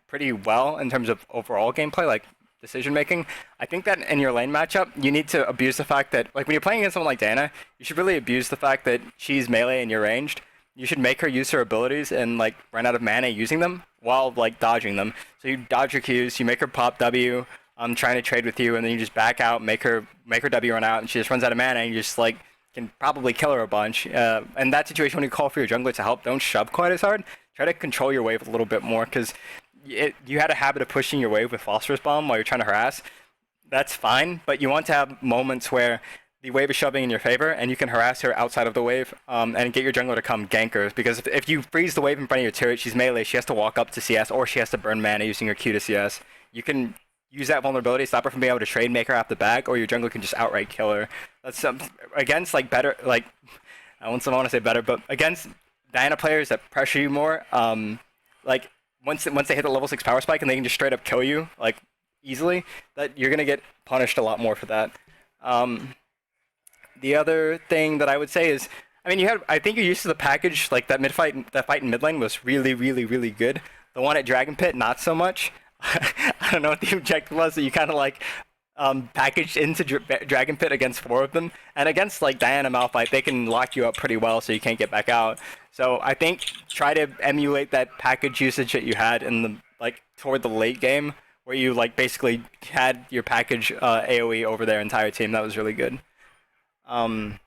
pretty well in terms of overall gameplay, like decision making. I think that in your lane matchup, you need to abuse the fact that, like, when you're playing against someone like Diana, you should really abuse the fact that she's melee and you're ranged. You should make her use her abilities and like run out of mana using them while like dodging them. So you dodge her Qs, you make her pop W, trying to trade with you, and then you just back out, make her W run out, and she just runs out of mana, and you just like can probably kill her a bunch. In that situation, when you call for your jungler to help, don't shove quite as hard. Try to control your wave a little bit more, because you had a habit of pushing your wave with Phosphorus Bomb while you're trying to harass. That's fine, but you want to have moments where the wave is shoving in your favor, and you can harass her outside of the wave, and get your jungler to come gank her. Because if you freeze the wave in front of your turret, she's melee, she has to walk up to CS, or she has to burn mana using her Q to CS. You can use that vulnerability, stop her from being able to trade, make her have the bag, or your jungler can just outright kill her. That's against like better, like I want to say better, but against Diana players that pressure you more, like once they hit the level 6 power spike and they can just straight up kill you like easily, that you're gonna get punished a lot more for that. The other thing that I would say is, I mean, I think you're used to the package, like that fight in mid lane was really, really, really good. The one at Dragon Pit, not so much. I don't know what the objective was, that you kind of like packaged into Dragon Pit against 4 of them, and against like Diana Malphite, they can lock you up pretty well, so you can't get back out. So I think try to emulate that package usage that you had in the like toward the late game, where you like basically had your package AOE over their entire team. That was really good. Other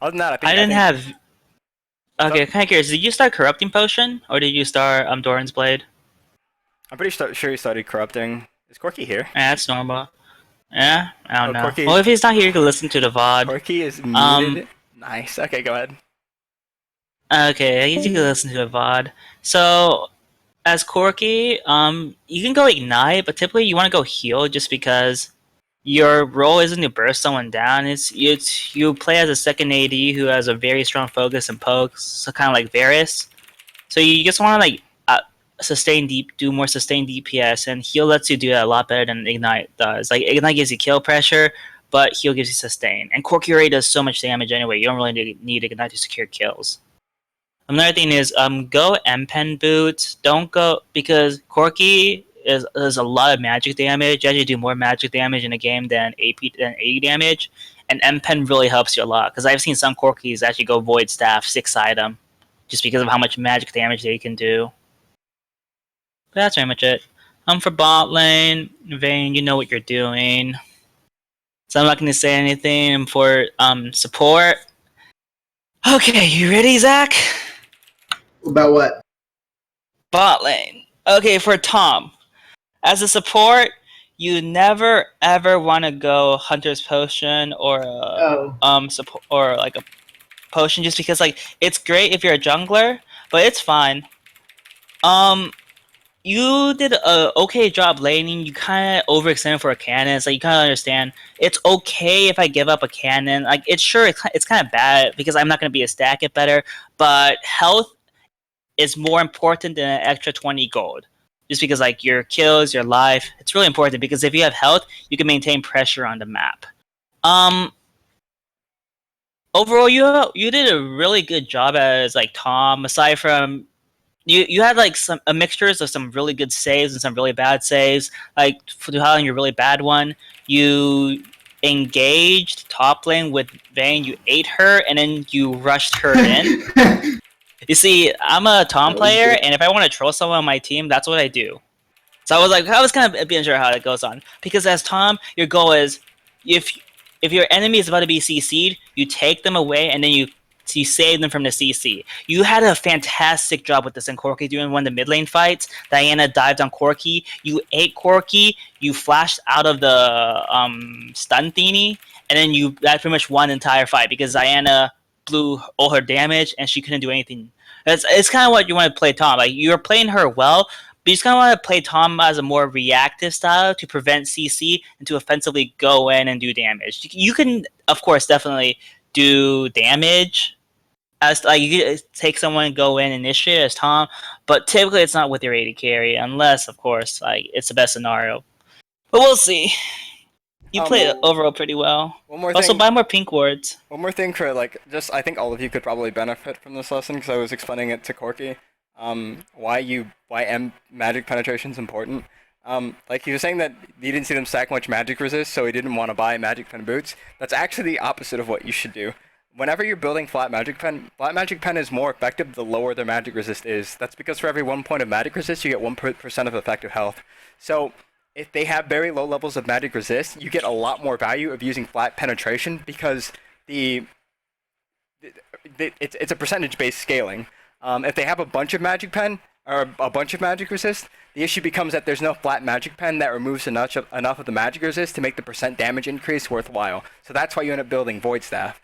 than that, I didn't have. Okay, kind of curious. Did you start Corrupting Potion, or did you start Doran's Blade? I'm pretty sure he started Corrupting. Is Corky here? Yeah, that's normal. Yeah, I don't know. Corky, well, if he's not here, you can listen to the VOD. Corky is muted. Nice. Okay, go ahead. Okay, you can listen to the VOD. So, as Corky, you can go Ignite, but typically you want to go Heal just because your role isn't to burst someone down. It's you play as a second AD who has a very strong focus and pokes, so kind of like Varus. So you just want to like do more sustained DPS, and Heal lets you do that a lot better than Ignite does. Like Ignite gives you kill pressure, but Heal gives you sustain. And Corky already does so much damage anyway. You don't really need Ignite to secure kills. Another thing is go M-Pen boots. Don't go, because Corky is a lot of magic damage. You actually do more magic damage in a game than AD damage, and M-Pen really helps you a lot, because I've seen some Corkys actually go Void Staff 6 item just because of how much magic damage they can do. But that's pretty much it. For bot lane, Vayne, you know what you're doing. So I'm not going to say anything. For support. Okay, you ready, Zach? About what? Bot lane. Okay, for Tom. As a support, you never ever want to go Hunter's Potion or support, or like a potion, just because like it's great if you're a jungler, but it's fine. You did a okay job laning. You kind of overextended for a cannon. It's like you kind of understand. It's okay if I give up a cannon. Like it's kind of bad because I'm not going to be a stack it better. But health is more important than an extra 20 gold. Just because like your kills, your life, it's really important, because if you have health, you can maintain pressure on the map. Overall, you did a really good job as like Tom. Aside from you had like some mixtures of some really good saves and some really bad saves. Like for highlighting your really bad one, you engaged top lane with Vayne, you ate her, and then you rushed her in. You see, I'm a Tom player, and if I want to troll someone on my team, that's what I do. So I was kind of being sure how that goes on, because as Tom, your goal is if your enemy is about to be CC'd, you take them away, and then you so you save them from the CC. You had a fantastic job with this in Corki doing one of the mid lane fights. Diana dived on Corki. You ate Corki. You flashed out of the stun thingy, and then that pretty much won the entire fight because Diana blew all her damage and she couldn't do anything. It's kind of what you want to play Tom. Like you're playing her well, but you just kind of want to play Tom as a more reactive style to prevent CC and to offensively go in and do damage. You can, of course, definitely do damage as like you could take someone and go in initiate as Tom, but typically it's not with your AD carry unless, of course, like it's the best scenario. But we'll see. You played it overall pretty well. One more Also, thing. buy more pink wards. One more thing for I think all of you could probably benefit from this lesson because I was explaining it to Corky. Why magic penetration is important. Like he was saying that he didn't see them stack much magic resist, so he didn't want to buy magic pen boots. That's actually the opposite of what you should do. Whenever you're building flat magic pen is more effective the lower their magic resist is. That's because for every 1 point of magic resist, you get 1% of effective health. So if they have very low levels of magic resist, you get a lot more value of using flat penetration because it's a percentage-based scaling. If they have a bunch of magic pen or a bunch of magic resist, the issue becomes that there's no flat magic pen that removes enough of the magic resist to make the percent damage increase worthwhile. So that's why you end up building Void Staff.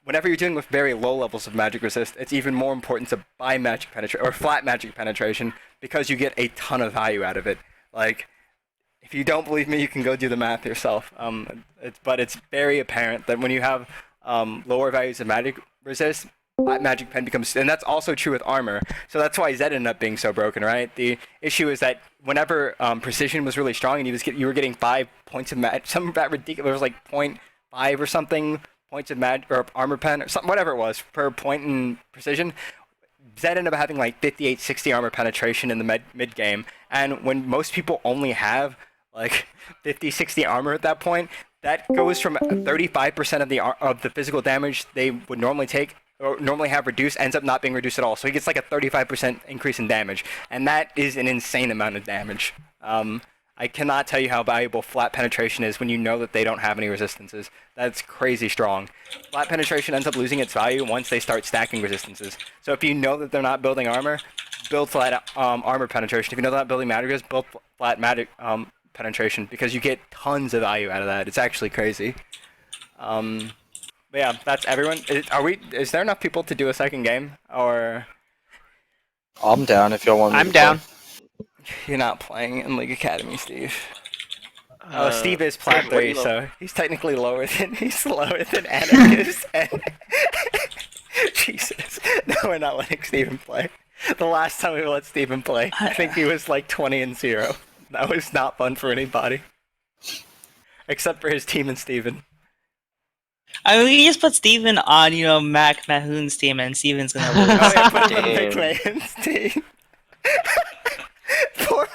Whenever you're dealing with very low levels of magic resist, it's even more important to buy magic penetration or flat magic penetration because you get a ton of value out of it. Like, if you don't believe me, you can go do the math yourself. But it's very apparent that when you have lower values of magic resist, magic pen becomes, and that's also true with armor. So that's why Zed ended up being so broken, right? The issue is that whenever precision was really strong and you were getting 5 points of magic, some of that ridiculous, it was like 0.5 or something points of magic or armor pen or something, whatever it was per point in precision. Zed ended up having like 58, 60 armor penetration in the mid game, and when most people only have like 50, 60 armor at that point, that goes from 35% of the physical damage they would normally take or normally have reduced ends up not being reduced at all. So he gets like a 35% increase in damage, and that is an insane amount of damage. I cannot tell you how valuable flat penetration is when you know that they don't have any resistances. That's crazy strong. Flat penetration ends up losing its value once they start stacking resistances. So if you know that they're not building armor, build flat armor penetration. If you know they're not building magic resist, build flat magic penetration because you get tons of value out of that. It's actually crazy. But yeah, that's everyone. Is there enough people to do a second game, or? I'm down if y'all want me I'm to down. play. You're not playing in League Academy, Steve. Steve is plat 3, so he's technically lower than Anarchist. And Jesus, no, we're not letting Steven play. The last time we let Steven play, I think he was like 20-0. That was not fun for anybody, except for his team and Steven. I mean, we just put Steven on, Mac Mahoon's team, and Steven's gonna lose. Oh yeah, put him on McMahon's team. Poor.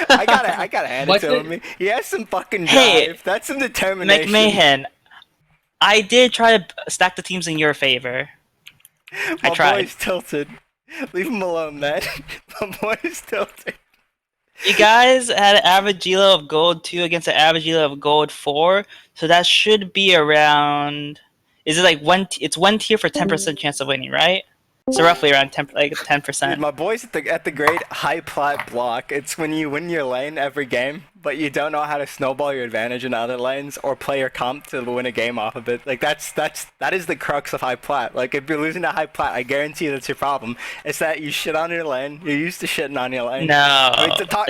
I gotta hand it to him. He has some fucking drive. Hey, that's some determination. McMahon, I did try to stack the teams in your favor. I tried. My boy's tilted. Leave him alone, man. My boy's tilted. You guys had an average Elo of gold 2 against an average Elo of gold 4, so that should be around. Is it like it's one tier for 10% chance of winning, right? So roughly around 10%. Dude, my boy's at the great high plat block. It's when you win your lane every game, but you don't know how to snowball your advantage in other lanes or play your comp to win a game off of it. Like that is the crux of high plat. Like if you're losing to high plat, I guarantee that's your problem. It's that you shit on your lane. You're used to shitting on your lane. No,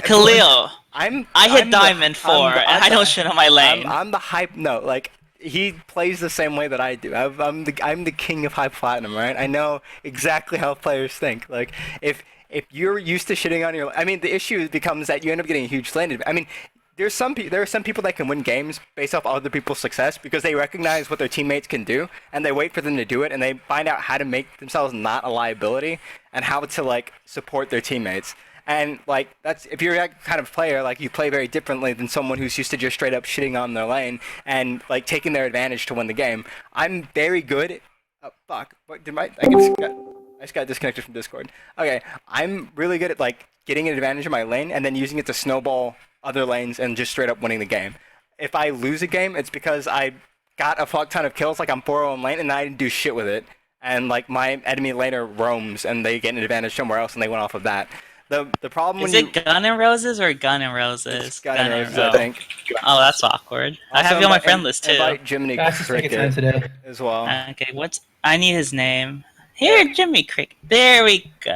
Khalil. I hit Diamond 4, and I don't shit on my lane. I'm the hype. No, like. He plays the same way that I do. I'm the king of high platinum, right? I know exactly how players think. Like if you're used to shitting on your, I mean, the issue becomes that you end up getting a huge lane. I mean, there are some people that can win games based off other people's success because they recognize what their teammates can do and they wait for them to do it and they find out how to make themselves not a liability and how to like support their teammates. And like that's if you're that kind of player, like you play very differently than someone who's used to just straight up shitting on their lane and like taking their advantage to win the game. I'm very good. Fuck. What did I just got disconnected from Discord. Okay, I'm really good at like getting an advantage of my lane and then using it to snowball other lanes and just straight up winning the game. If I lose a game, it's because I got a fuck ton of kills, like I'm 4-0 in lane, and I didn't do shit with it. And like my enemy laner roams, and they get an advantage somewhere else, and they went off of that. The problem Is when it Gun and Roses or Gun and Roses? it's Gun and Roses, I Oh. think. Oh, that's awkward. I Also have you on my invite- friend list too. Invite Jiminy Guys, just take it time Cricket today. as well. Okay, I need his name. Here, Jimmy Crick. There we go.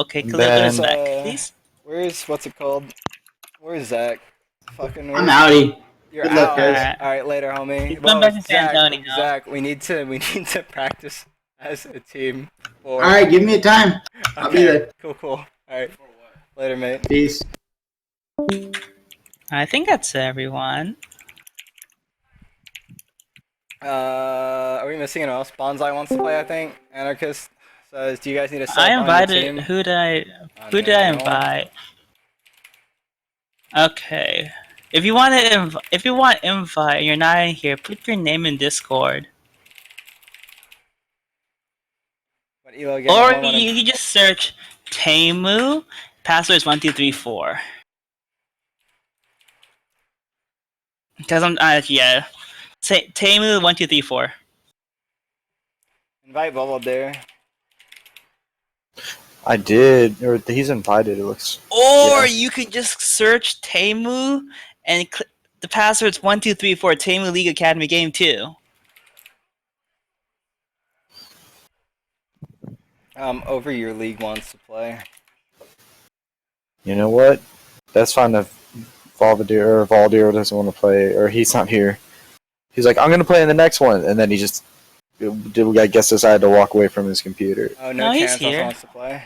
Okay, go to Ben. Zach, please. What's it called? Where's Zach? Fucking. I'm outie. You're Good luck, out. guys. All right, later, homie. He's going back to San Zach, Antonio. Zach, we need to practice as a team. All right, give me a time. I'll be there. Cool. All right. Later, mate. Peace. I think that's everyone. Are we missing anyone else? Bonsai wants to play, I think. Anarchist says, "Do you guys need a sub I on your invited. team?" Who did I no. invite? Okay. If you want invite, and you're not in here. Put your name in Discord, What Elo again? or I wanna- you just search TAMU. Password is 1234. Because I'm yeah. Say TAMU 1234. invite Bubble there. I did, or he's invited. It looks. Or Yeah. you could just search TAMU and the password's 1234 TAMU League Academy Game 2. Over your league wants to play. You know what? That's fine if Valdir doesn't want to play, or he's not here. He's like, I'm gonna play in the next one, and then he just. I guess decided to walk away from his computer. Oh, No, no he's chance here. also wants to play.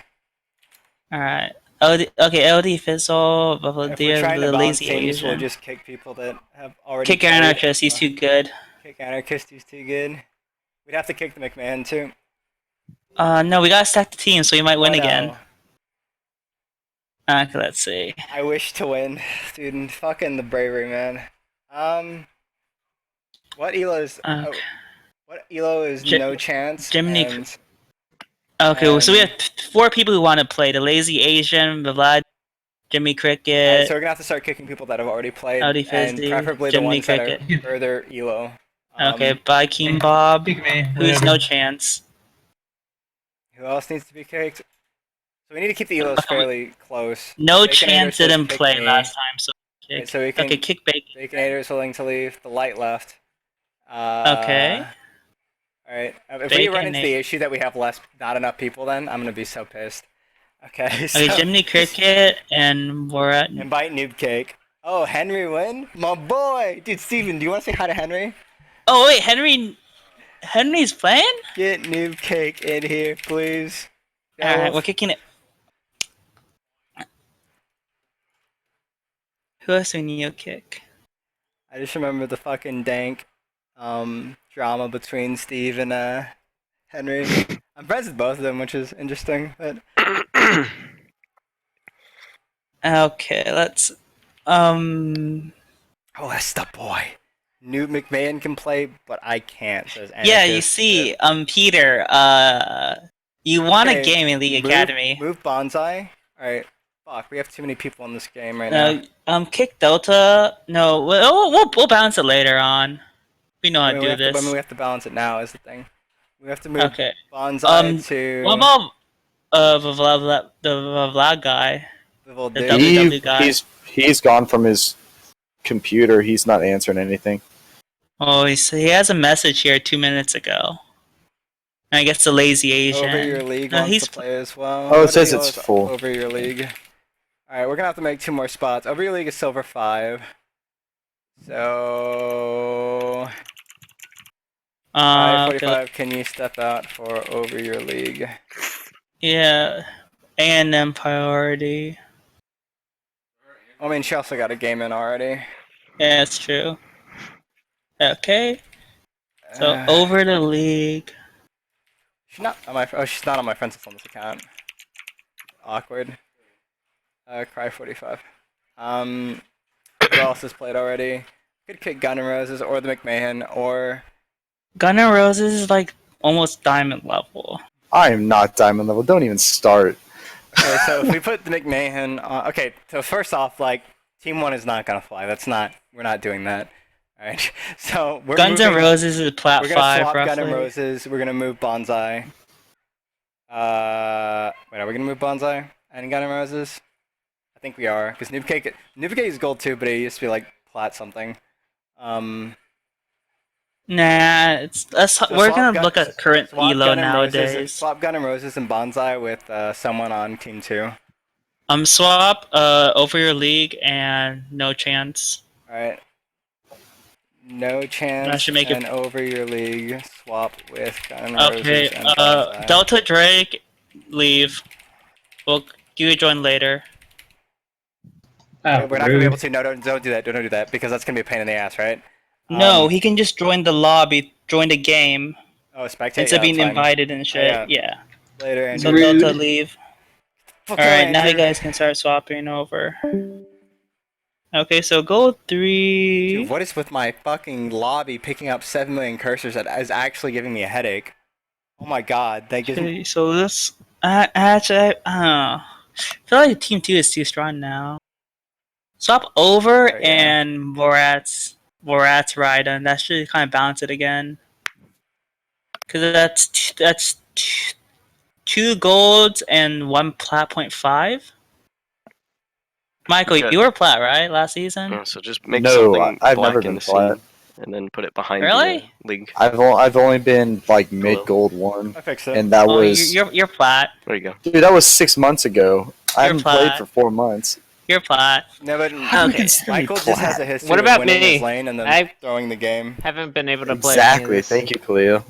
Alright. LD Fizzle, Buffalo If we're Deer, trying to the balance Lazy teams, we'll Asian. just kick people that have already Kick played. Anarchist, he's too good. Kick Anarchist, he's too good. We'd have to kick the McMahon too. No, we gotta stack the team so we might win Oh, no. again. Okay, let's see. I wish to win, dude. Fucking the bravery, man. What Elo's? Okay. What Elo is no chance. Jiminy and- Okay, so we have 4 people who want to play. The Lazy Asian, the Vlad, Jimmy Cricket. so we're gonna have to start kicking people that have already played, Howdy and Fizzy, preferably Jiminy the ones that Cricket. are further Elo. Okay, bye King Bob. Pick me. Who's whatever. no chance. Who else needs to be kicked? So we need to keep the Elos fairly close. No Baconator chance says didn't kick play me. last time, so kick. Right, so we can- Okay, kick Bacon. Baconator is willing to leave. The light left. Okay. Alright. If we run into Baconator. the issue that we have not enough people, then I'm gonna be so pissed. Okay. So Okay, Jiminy Cricket, and we're at. invite Noob Cake. Oh, Henry Wynn? My boy! Dude, Steven, do you want to say hi to Henry? Oh wait, Henry's playing? Get Noob Cake in here, please. Alright, we're kicking it. Who else do we need to kick? I just remember the fucking dank drama between Steve and Henry. I'm friends with both of them, which is interesting. But Okay, let's. oh, that's the boy. Newt McMahon can play, but I can't. Says Yeah, you Anarchist. see, Peter, you won a Okay, game in League Academy. Move Bonsai. Alright. Fuck, we have too many people in this game right now. Kick Delta. No, we'll balance it later on. We know how to do this. we have to balance it now, is the thing. We have to move Okay. Bonsai to What about the Vlad guy? Vivil the Dude. W guy? He's gone from his computer. He's not answering anything. Oh, he has a message here 2 minutes ago. I guess the Lazy Asian. Over your league No, wants he's to play as well. Oh, it What says deal it's is full. Over your league. Alright, we're gonna have to make 2 more spots. Over your league is silver 5. So Okay. 545, can you step out for over your league? Yeah, A&M priority. I mean, she also got a game in already. Yeah, it's true. Okay, so Uh, over the league. She's not on my. Oh, she's not on my friends on this account. Awkward. Cry 45. Who else has played already? Could kick Gun N' Roses or the McMahon or. Gun N' Roses is like almost diamond level. I am not diamond level. Don't even start. Okay, so if we put the McMahon on. Okay, so first off, like, Team 1 is not gonna fly. That's not. We're not doing that. Alright, so we're Guns moving. N' Roses is plat We're gonna 5 swap roughly. Gun and Roses. We're gonna move Bonsai. Wait, are we gonna move Bonsai and Gun and Roses? I think we are, because Noobcake is gold too, but it used to be like plat something. Nah, we're swap gonna look at current swap elo Gun and Roses, nowadays. swap Gun and Roses and Bonsai with someone on team 2. Swap over your league and no chance. Alright. No That chance should make and it. over your league. Swap with Gun and Okay, Roses and Bonsai. Delta Drake, leave. We'll give you a join later. Oh, We're not gonna be able to. No, don't do that. Don't do that because that's gonna be a pain in the ass, right? No, he can just join the lobby, join the game, Oh, spectate. instead of Yeah, being that's fine. invited and shit. Yeah. Later, So Andrew. Rude. Delta, leave. Fuck Alright, you, now you Andrew. guys can start swapping over. Okay, so gold 3. Dude, what is with my fucking lobby picking up 7 million cursors that is actually giving me a headache? Oh my god, that gives me. Okay, so this. Actually, I feel like Team 2 is too strong now. Swap over Oh, yeah. and Morat's Raiden. That should kind of balance it again. Because that's 2 golds and 1 plat 0.5. Michael, Okay. you were plat, right, last season? So just make No, something I've black never in been the flat. scene, and then put it behind Really? the league. I've only been like mid gold 1, I fixed it. and that Oh, was you're plat. There you go. dude. That was 6 months ago. I You're haven't played plat. for 4 months. You're plat. No, but How do you Okay. consider me Michael just has a plat? history What of about winning me? his lane and then I- throwing the game. Haven't been able to play. any of Exactly. this. Thank you, Khalil.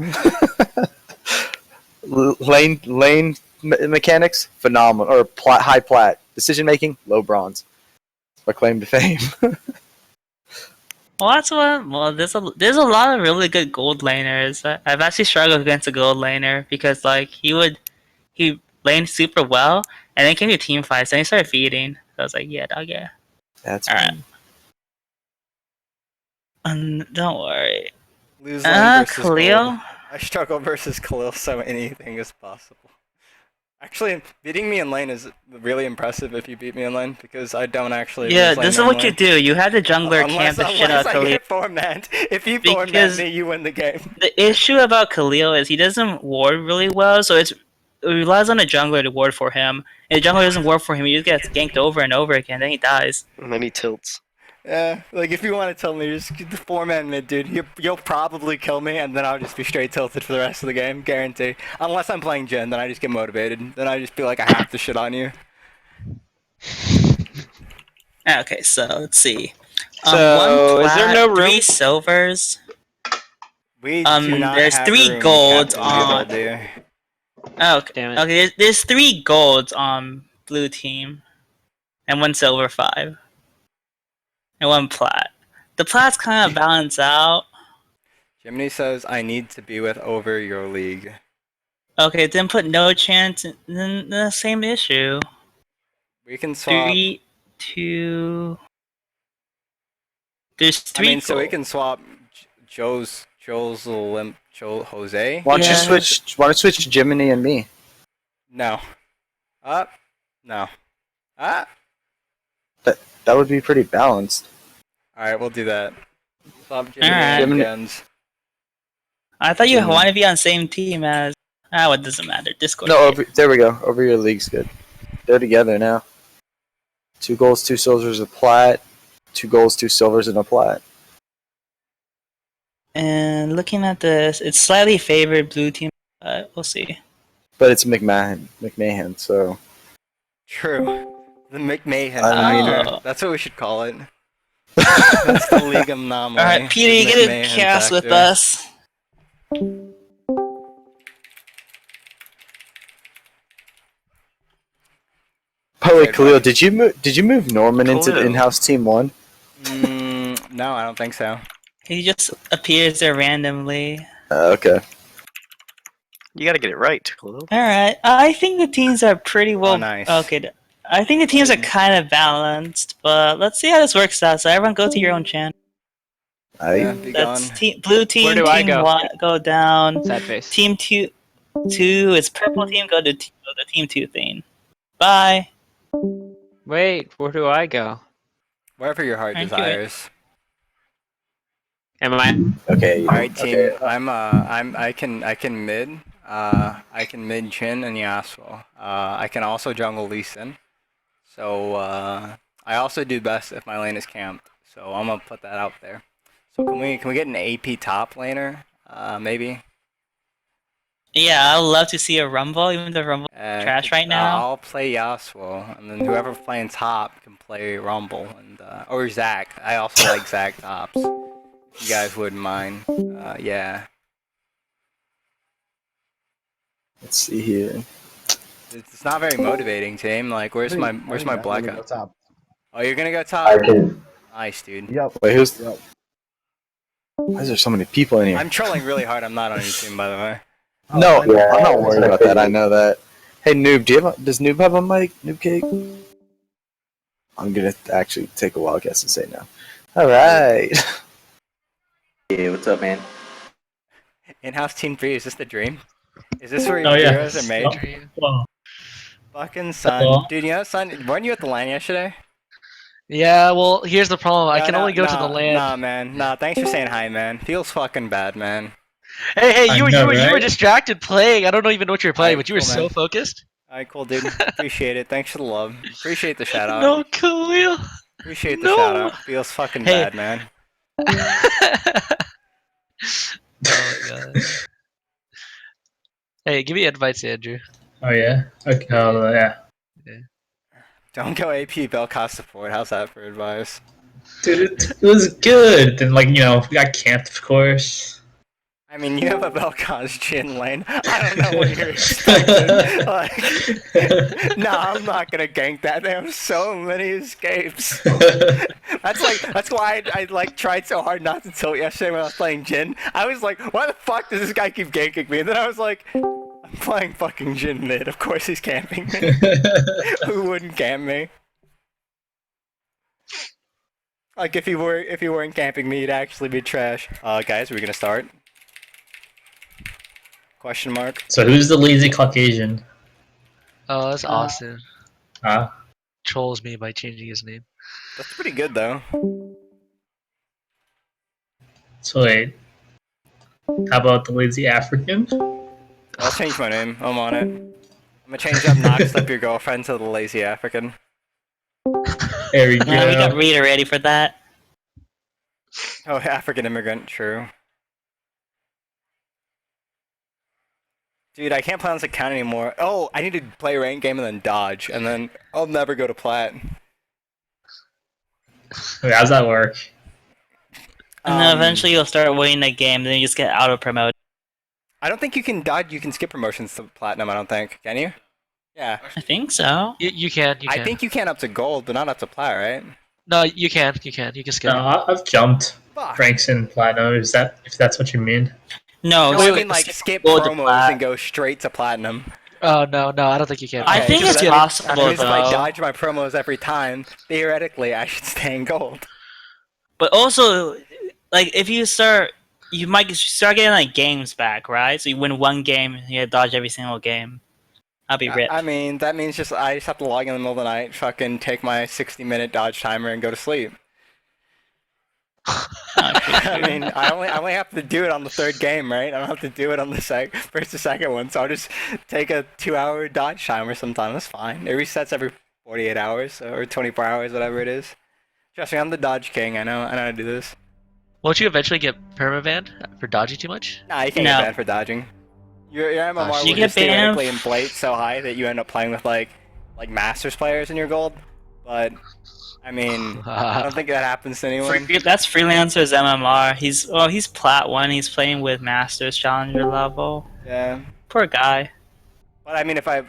lane mechanics phenomenal, or high plat. Decision making low bronze. My claim to fame. Well, that's what. Well, there's a lot of really good gold laners. I've actually struggled against a gold laner because like he laned super well, and then came to team fights, and he started feeding. So I was like, yeah, dog, yeah. That's All right. fine. Don't worry. Lose lane versus Khalil. gold. I struggle versus Khalil, so anything is possible. Actually, beating me in lane is really impressive if you beat me in lane, because I don't actually Yeah, lose lane this is what normally. you do. You had the jungler camp the shit out of I Khalil. get four-manned. If you four-man Because- me, you win the game. The issue about Khalil is he doesn't ward really well, so it relies on a jungler to ward for him. And the jungler doesn't ward for him, he just gets ganked over and over again, then he dies. And then he tilts. Yeah, like if you want to tell me, just get the four-man mid, dude. You'll probably kill me, and then I'll just be straight tilted for the rest of the game, guarantee. Unless I'm playing Jhin, then I just get motivated. Then I just feel like I have to shit on you. Okay, so let's see. So, one is there plat, no room? 3 silvers. We do not There's have 3 room, golds Captain on. Noodle, dear. Okay, Damn it. okay. There's 3 golds on blue team, and 1 silver 5, and 1 plat. The plats kind of balance out. Jiminy says, I need to be with over your league. Okay, then put no chance. Then the same issue. We can swap. 3, 2. There's 3. I mean, so we gold. can swap Jose. Why don't Yeah. you switch? Why don't you switch Jiminy and me? No. No. That would be pretty balanced. Alright, we'll do that. Swap Jiminy Alright. and Gens. I thought you Mhm. want to be on same team as. What doesn't matter. Discord. No, there we go. Over your league's good. They're together now. 2 golds, 2 silvers, a plat. 2 golds, 2 silvers, and a plat. And looking at this, it's slightly favored blue team, but we'll see. But it's McMahon. So True. The McMahon I mean- factor. That's what we should call it. That's the league anomaly. Alright, Peter, you The get a McMahon cast with factor. us. by the way, Okay, Khalil, fine. did you move Norman into Khalil. in-house team 1? No, I don't think so. He just appears there randomly. Okay. You gotta get it right, Khalil. Alright, I think the teams are pretty well. Oh, nice. Okay, I think the teams are kind of balanced, but let's see how this works out. So everyone go to your own channel. Yeah, be gone. That's blue team. Where do I team go? 1, go down. Sad face. Team 2 is purple team. Go to the team 2 thing. Bye. Wait, where do I go? Wherever your heart Thank you. desires. Am I? Okay. All right, team. Okay. I can mid. I can mid Jhin and Yasuo. I can also jungle Lee Sin. So I also do best if my lane is camped. So I'm gonna put that out there. So can we get an AP top laner? Maybe. Yeah, I'd love to see a Rumble, even though Rumble trash right now. I'll play Yasuo, and then whoever's playing top can play Rumble and or Zac. I also like Zac tops. If you guys wouldn't mind. Yeah. Let's see here. It's not very motivating, team. Like, where's my black Go guy? top. Oh, you're gonna go top? Nice, dude. Yep. Wait, who's? Yep. Why is there so many people in here? I'm trolling really hard. I'm not on your team, by the way. No, I'm not worried about that. I know that. Hey, Noob, does Noob have a mic? Noob Cake? I'm gonna actually take a wild guess and say no. All right. Yeah, what's up, man? In-house team 3, is this the dream? Is this where Oh your yeah. heroes are made? Well, Fucking son. Hello? Dude, you know, son, weren't you at the LAN yesterday? Yeah, well, here's the problem. I can only go to the Nah, LAN. man. Nah, thanks for saying hi, man. Feels fucking bad, man. Hey, I you know, were right? distracted playing. I don't even know what you were playing, Alright, but you were cool, so man. focused. Alright, cool, dude. Appreciate it. Thanks for the love. Appreciate the shout out. No, Khalil. Appreciate the No. shout out. Feels fucking Hey. bad, man. Oh my god. Hey, give me invites, Andrew. oh yeah. Okay. Oh yeah. Don't go AP Belcost support. How's that for advice? Dude, it was good. Then like we got camped, of course. I mean, you have a Belcost Jhin lane. I don't know what you're expecting. Like, nah, I'm not gonna gank that. They have so many escapes. That's why I like tried so hard not to tilt yesterday when I was playing Jhin. I was like, why the fuck does this guy keep ganking me? And then I was like, I'm playing fucking Jhin mid. Of course he's camping me. Who wouldn't camp me? Like if you weren't camping me, you'd actually be trash. Guys, are we gonna start? Question mark. So who's the lazy Caucasian? Oh, that's Austin. Huh? Trolls me by changing his name. That's pretty good though. So wait. How about the lazy African? I'll change my name. I'm on it. I'm gonna change up Knox up your girlfriend to the lazy African. There we go. Yeah, we got Rita ready for that. Oh, African immigrant, true. Dude, I can't play on this account anymore. Oh, I need to play a ranked game and then dodge, and then I'll never go to plat. Wait, how's that work? And then eventually you'll start winning the game, then you just get auto-promoted. I don't think you can dodge. You can skip promotions to platinum. I don't think. Can you? Yeah. I think so. You can. I think you can up to gold, but not up to plat, right? No, you can. You can skip. No, I've jumped Fuck. ranks in platinum. Is that if that's what you mean? No, No, I mean like skip gold to promos plat. and go straight to platinum. Oh no, I don't think you can. I think because it's that- possible, that means if I though. dodge my promos every time, theoretically I should stay in gold. But also, like, if you start, you might start getting, like, games back, right? So you win one game, you gotta dodge every single game. I'll be rich. I mean, that means I just have to log in the middle of the night, fucking take my 60-minute dodge timer and go to sleep. I mean, I only have to do it on the third game, right? I don't have to do it on the first or second one, so I'll just take a 2-hour dodge timer sometime. That's fine. It resets every 48 hours or 24 hours, whatever it is. Trust me, I'm the dodge king. I know how to do this. Won't you eventually get permabanned for dodging too much? Nah, you can't No. get banned for dodging. Your MMR You will get just theoretically banned? inflate so high that you end up playing with like Masters players in your gold. But I mean, I don't think that happens to anyone. That's Freelancer's MMR. He's plat 1, he's playing with Masters Challenger level. Yeah. Poor guy. But I mean, if I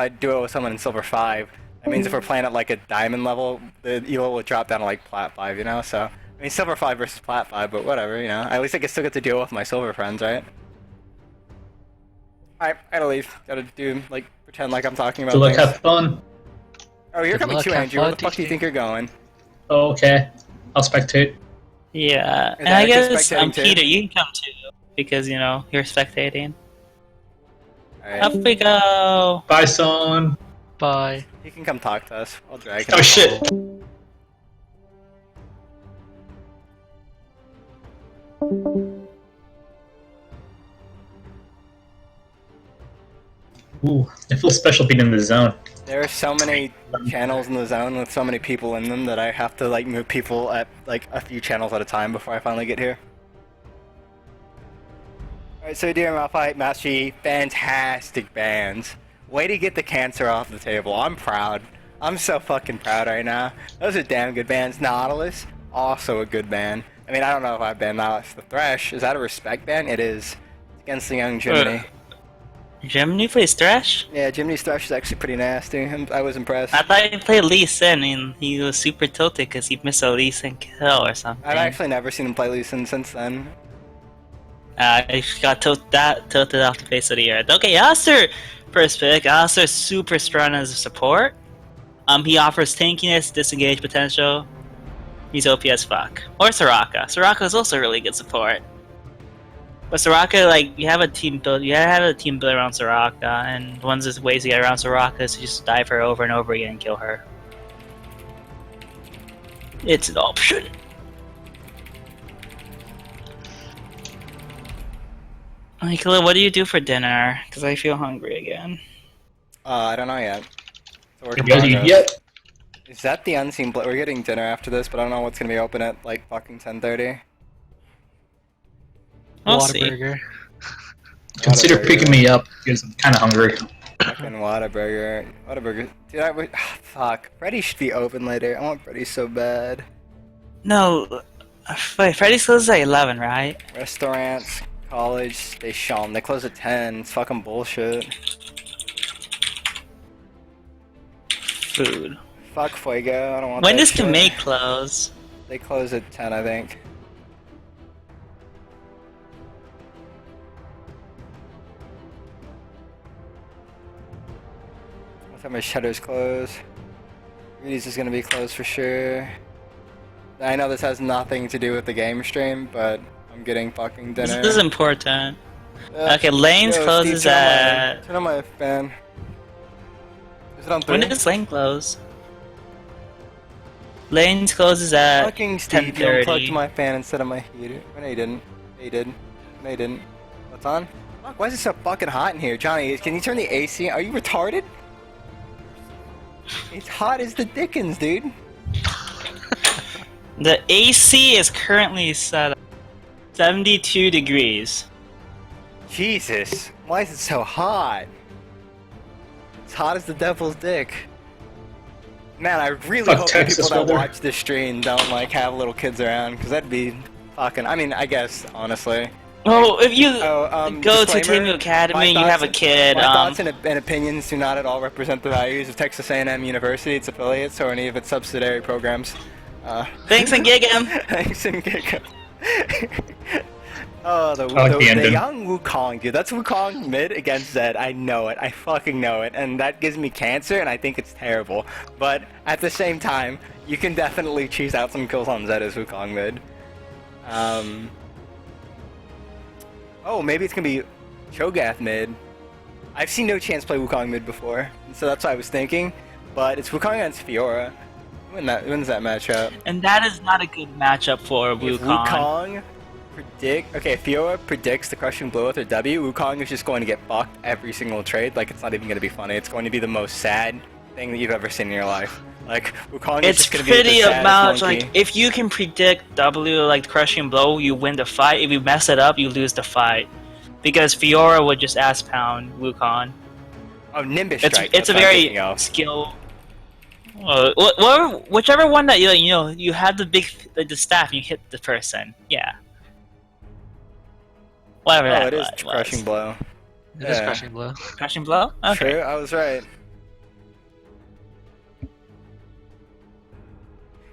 do it with someone in Silver 5, that means if we're playing at like a Diamond level, the elo will drop down to like Plat 5, you know. So I mean, Silver 5 versus Plat 5, but whatever, you know. At least I can still get to deal with my Silver friends, right? Alright, I gotta leave. Gotta pretend like I'm talking about Good luck, things. have fun. Oh, you're Good coming luck, too, have Andrew. Where fun, the fuck do you think you're going? Oh, okay. I'll spectate. Yeah, Is and I Eric guess spectating too? Peter, you can come too, because you're spectating. Alright. Up we go. Bye, son. Bye. You can come talk to us. I'll drag him. Oh shit. Ooh, it feels special being in the zone. There are so many channels in the zone with so many people in them that I have to like move people at like a few channels at a time before I finally get here. Alright, so Dear Malphite, Master Yi, fantastic bands. Way to get the cancer off the table. I'm proud. I'm so fucking proud right now. Those are damn good bands. Nautilus, also a good band. I mean, I don't know if I've banned Nautilus. The Thresh, is that a respect ban? It is. It's against the young Jiminy. Jiminy plays Thresh? Yeah, Jiminy's Thresh is actually pretty nasty. I was impressed. I thought he played Lee Sin and he was super tilted because he missed a Lee Sin kill or something. I've actually never seen him play Lee Sin since then. I got tilted off the face of the earth. Okay, Aster, first pick. Aster super strong as a support. He offers tankiness, disengage potential. He's OP as fuck. Or Soraka. Soraka is also really good support. But Soraka, like, you have a team build around Soraka, and one of the ways to get around Soraka is to just dive her over and over again and kill her. It's an option. Nicola, what do you do for dinner? Because I feel hungry again. I don't know yet. It's a work in You guys eat progress. yet? Is that the unseen We're getting dinner after this, but I don't know what's gonna be open at like fucking 10:30. We'll see. Whataburger. Consider picking me up because I'm kind of hungry. Fucking Whataburger. Whataburger. Dude, fuck. Freddy should be open later. I want Freddy so bad. No, wait, Freddy's closes at 11, right? Restaurants, college, station. They close at 10. It's fucking bullshit. Food. Fuck Fuego. I don't want When that does shit. Kamei close? They close at 10, I think. What time my shutters close? Reedy's is gonna be closed for sure. I know this has nothing to do with the game stream, but I'm getting fucking dinner. This is important. Okay, Lane's closes Steve, at... Turn on my fan. Is it on 3? When does Lane close? Lane's closes at Fucking Steve, you unplugged 10:30. my fan instead of my heater. Oh, no, you didn't. Yeah, you did. No, you didn't. What's on? Fuck, why is it so fucking hot in here? Johnny, can you turn the AC on? Are you retarded? It's hot as the dickens, dude. The AC is currently set at 72 degrees. Jesus, why is it so hot? It's hot as the devil's dick. Man, I really Fuck hope that Texas people that weather. watch this stream don't like have little kids around, because that'd be fucking. I mean, I guess honestly. Oh, if you go to disclaimer, TAMU Academy my and you have a thoughts- kid, My thoughts and opinions do not at all represent the values of Texas A&M University, its affiliates, or any of its subsidiary programs. Thanks and gig him. Thanks and gig him. Oh, the the ending. young Wukong, dude. That's Wukong mid against Zed. I know it. I fucking know it. And that gives me cancer, and I think it's terrible. But at the same time, you can definitely cheese out some kills on Zed as Wukong mid. Oh, maybe it's gonna be Cho'Gath mid. I've seen No Chance play Wukong mid before, so that's what I was thinking. But it's Wukong against Fiora. When's that matchup? And that is not a good matchup for If Wukong. Wukong okay, if Fiora predicts the crushing blow with her W, Wukong is just going to get fucked every single trade. Like, it's not even going to be funny. It's going to be the most sad thing that you've ever seen in your life. Like, Wukong is It's just going to be pretty the saddest much monkey. like if you can predict W like crushing blow, you win the fight. If you mess it up, you lose the fight. Because Fiora would just ass pound Wukong. Oh, Nimbus It's Strike. it's a that's what I'm very thinking of. skill. Whichever one that you have the staff and you hit the person. Yeah. Whatever Oh, that it is was. crushing blow. It is Yeah. crushing blow. Crushing blow. Okay. True, I was right.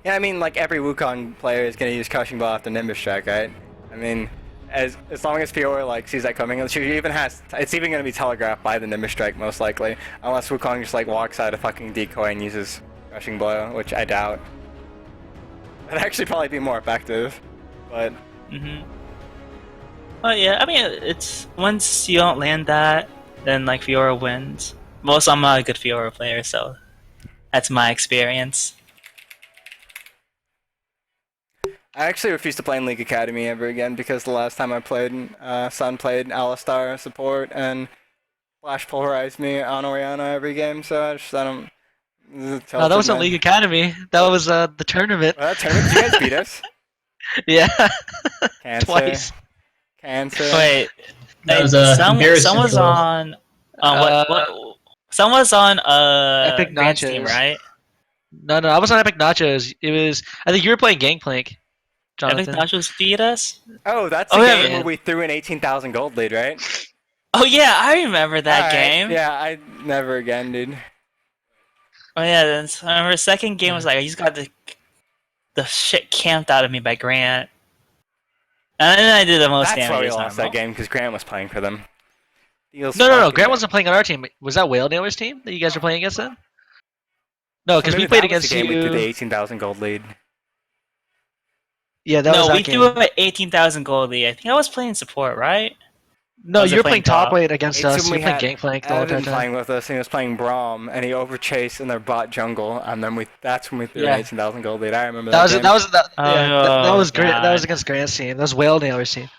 Yeah, I mean, like every Wukong player is gonna use crushing blow after Nimbus Strike, right? I mean, as long as Fiora like sees that coming, she even has. It's even gonna be telegraphed by the Nimbus Strike most likely, unless Wukong just like walks out a fucking decoy and uses crushing blow, which I doubt. That'd actually probably be more effective, but. Oh yeah, I mean it's once you don't land that, then like Fiora wins. Most I'm not a good Fiora player, so that's my experience. I actually refuse to play in League Academy ever again because the last time I played, Sun played Alistar support and Flash polarized me on Oriana every game, so I don't. No, that wasn't League Academy. That was the tournament. Well, that tournament, did you guys beat us? Yeah, Cancer. twice. Cancer. Wait, That was some was control. on Uh, what someone was on Epic Grant's team, Nachos. right? No, I was on Epic Nachos. It was. I think you were playing Gangplank, Epic Jonathan. Nachos beat us. Oh, that's Oh, the yeah, game yeah. where we threw an 18,000 gold lead, right? Oh yeah, I remember that Alright, game. Yeah, I never again, dude. Oh yeah, then I remember the second game was like I just got the shit camped out of me by Grant. And then I did the most That's why damage we as lost normal. that game, because Grant was playing for them. No. Grant wasn't playing on our team. Was that Whale Nailer's team that you guys were playing against then? No, because we played against the game we threw the you. 18,000 gold lead. Yeah, that was No, that we game. threw at 18,000 gold lead. I think I was playing support, right? No, Was it you were playing playing top top? lane against It's us. when You we were playing had Gangplank the whole entire Evan time. playing with us, and he was playing Braum, and he overchased in their bot jungle, and then that's when we threw Yeah. an 18,000 gold lead. I remember That that was game. that was that. Yeah, that Oh, was Grant. That was God. against Grant's team. That was Whale Nailer's team.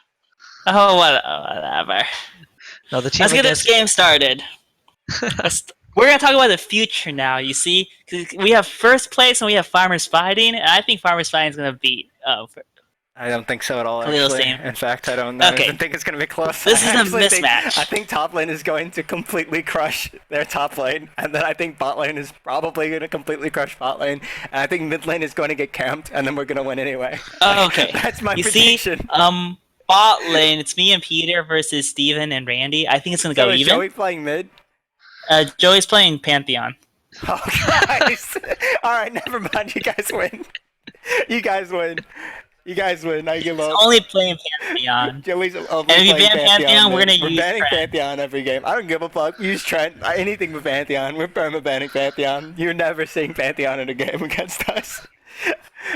Oh, whatever. No, the team Let's get this against. game started. We're gonna talk about the future now. You see, 'cause we have first place and we have Farmers Fighting, and I think Farmers Fighting is gonna beat. I don't think so at all, Khalil's actually. team. In fact, I don't know. Okay. I think it's going to be close. This is a I mismatch. think top lane is going to completely crush their top lane, and then I think bot lane is probably going to completely crush bot lane, and I think mid lane is going to get camped, and then we're going to win anyway. Okay. That's my You prediction. see, bot lane, it's me and Peter versus Steven and Randy. I think it's gonna So go is even. Joey playing mid? Joey's playing Pantheon. Oh, guys! Alright, never mind. You guys win. You guys win. You guys win. I give up. Only playing Pantheon. Joey's only And if you playing ban Pantheon, we're mid. gonna We're use banning Trent. Pantheon every game. I don't give a fuck. Use Trent. Anything with Pantheon. We're perma banning Pantheon. You're never seeing Pantheon in a game against us.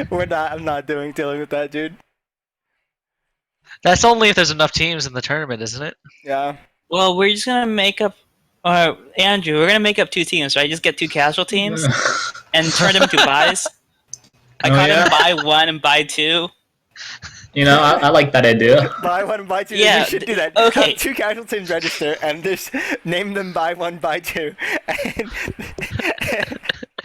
We're not. I'm not dealing with that, dude. That's only if there's enough teams in the tournament, isn't it? Yeah. Well, we're just gonna make up. Andrew, we're gonna make up two teams, right? Just get two casual teams and turn them into buys. I call them buy one and buy two. You know, I like that idea. Buy one, buy two. Yeah, We should do that. okay. Have two casual teams register and just name them buy one, buy two.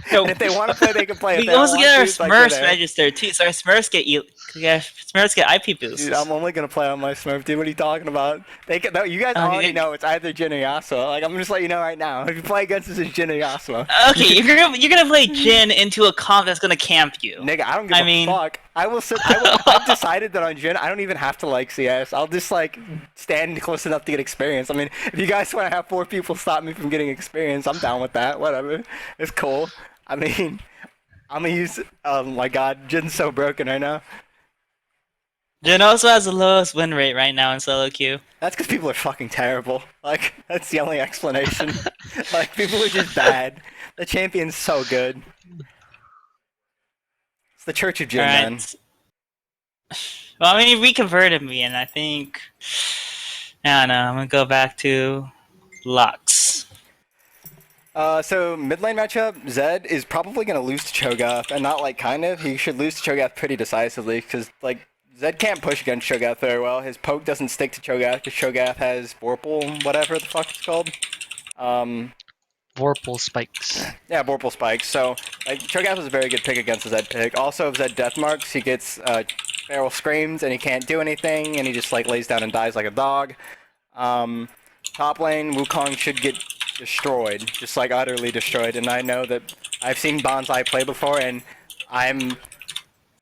And if they want to play, they can play. If We they don't also want get to, our it's like Smurfs they're there. registered too, so our Smurfs get IP boosts. Dude, I'm only gonna play on my Smurf, dude. What are you talking about? They can, no, you guys already know it's either Jin or Yasuo. Like, I'm just letting you know right now. If you play against us, it's Jin or Yasuo. Okay, you're gonna play Jin into a comp that's gonna camp you. Nigga, I don't give a fuck. I've decided that on Jin, I don't even have to like CS. I'll just like stand close enough to get experience. I mean, if you guys want to have 4 people stop me from getting experience, I'm down with that. Whatever, it's cool. I mean, I'm gonna use. Oh my god, Jin's so broken right now. Jin also has the lowest win rate right now in solo queue. That's because people are fucking terrible. Like, that's the only explanation. Like, people are just bad. The champion's so good. It's the Church of Jin, man. Well, I mean, he reconverted me, and I think I don't know. I'm gonna go back to Lux. So mid lane matchup, Zed is probably gonna lose to Cho'Gath, and not like kind of. He should lose to Cho'Gath pretty decisively, because like Zed can't push against Cho'Gath very well. His poke doesn't stick to Cho'Gath, because Cho'Gath has Vorpal, whatever the fuck it's called. Vorpal spikes. Yeah, Vorpal spikes. So like Cho'Gath was a very good pick against the Zed pick. Also, if Zed death marks, he gets Feral Screams, and he can't do anything, and he just like lays down and dies like a dog. Top lane, Wukong should get destroyed, just like utterly destroyed. And I know that I've seen Bonsai play before, and I'm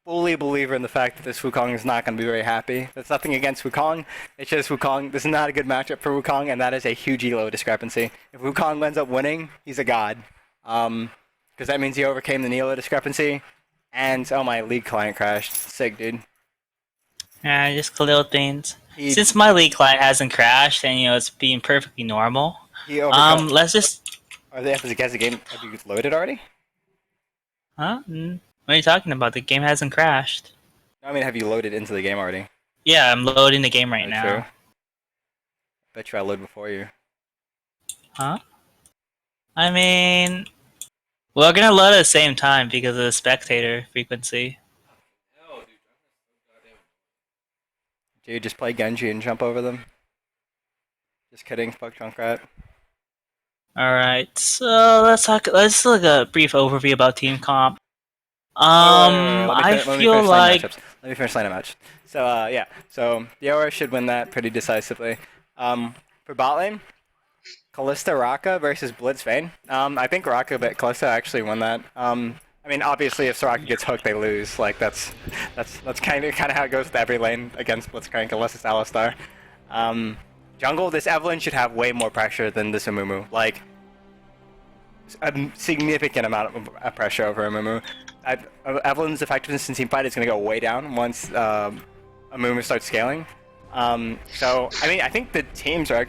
fully a believer in the fact that this Wukong is not going to be very happy. That's nothing against Wukong. It's just Wukong. This is not a good matchup for Wukong, and that is a huge elo discrepancy. If Wukong ends up winning, he's a god. Because that means he overcame the elo discrepancy. And, oh, my League client crashed. Sick, dude. Yeah, just little things. Since my League client hasn't crashed, and it's being perfectly normal. Let's just. Has the game? Have you loaded already? Huh? What are you talking about? The game hasn't crashed. I mean, have you loaded into the game already? Yeah, I'm loading the game right now. True. Bet you I load before you. Huh? I mean, we're gonna load at the same time because of the spectator frequency. Do you just play Genji and jump over them? Just kidding, fuck Junkrat. All right, so let's look a brief overview about team comp. Wait. I Let me feel finish line like matchups. Let me finish line match. So yeah, so Diora should win that pretty decisively. For bot lane, Kalista Raka versus Blitz Vayne. I think Raka but Kalista actually won that. I mean, obviously, if Soraka gets hooked, they lose. Like that's kind of how it goes with every lane against Blitzcrank, unless it's Alistar. Jungle, this Evelyn should have way more pressure than this Amumu. Like a significant amount of pressure over Amumu. Evelyn's effectiveness in team fight is going to go way down once Amumu starts scaling. So I mean, I think the teams are.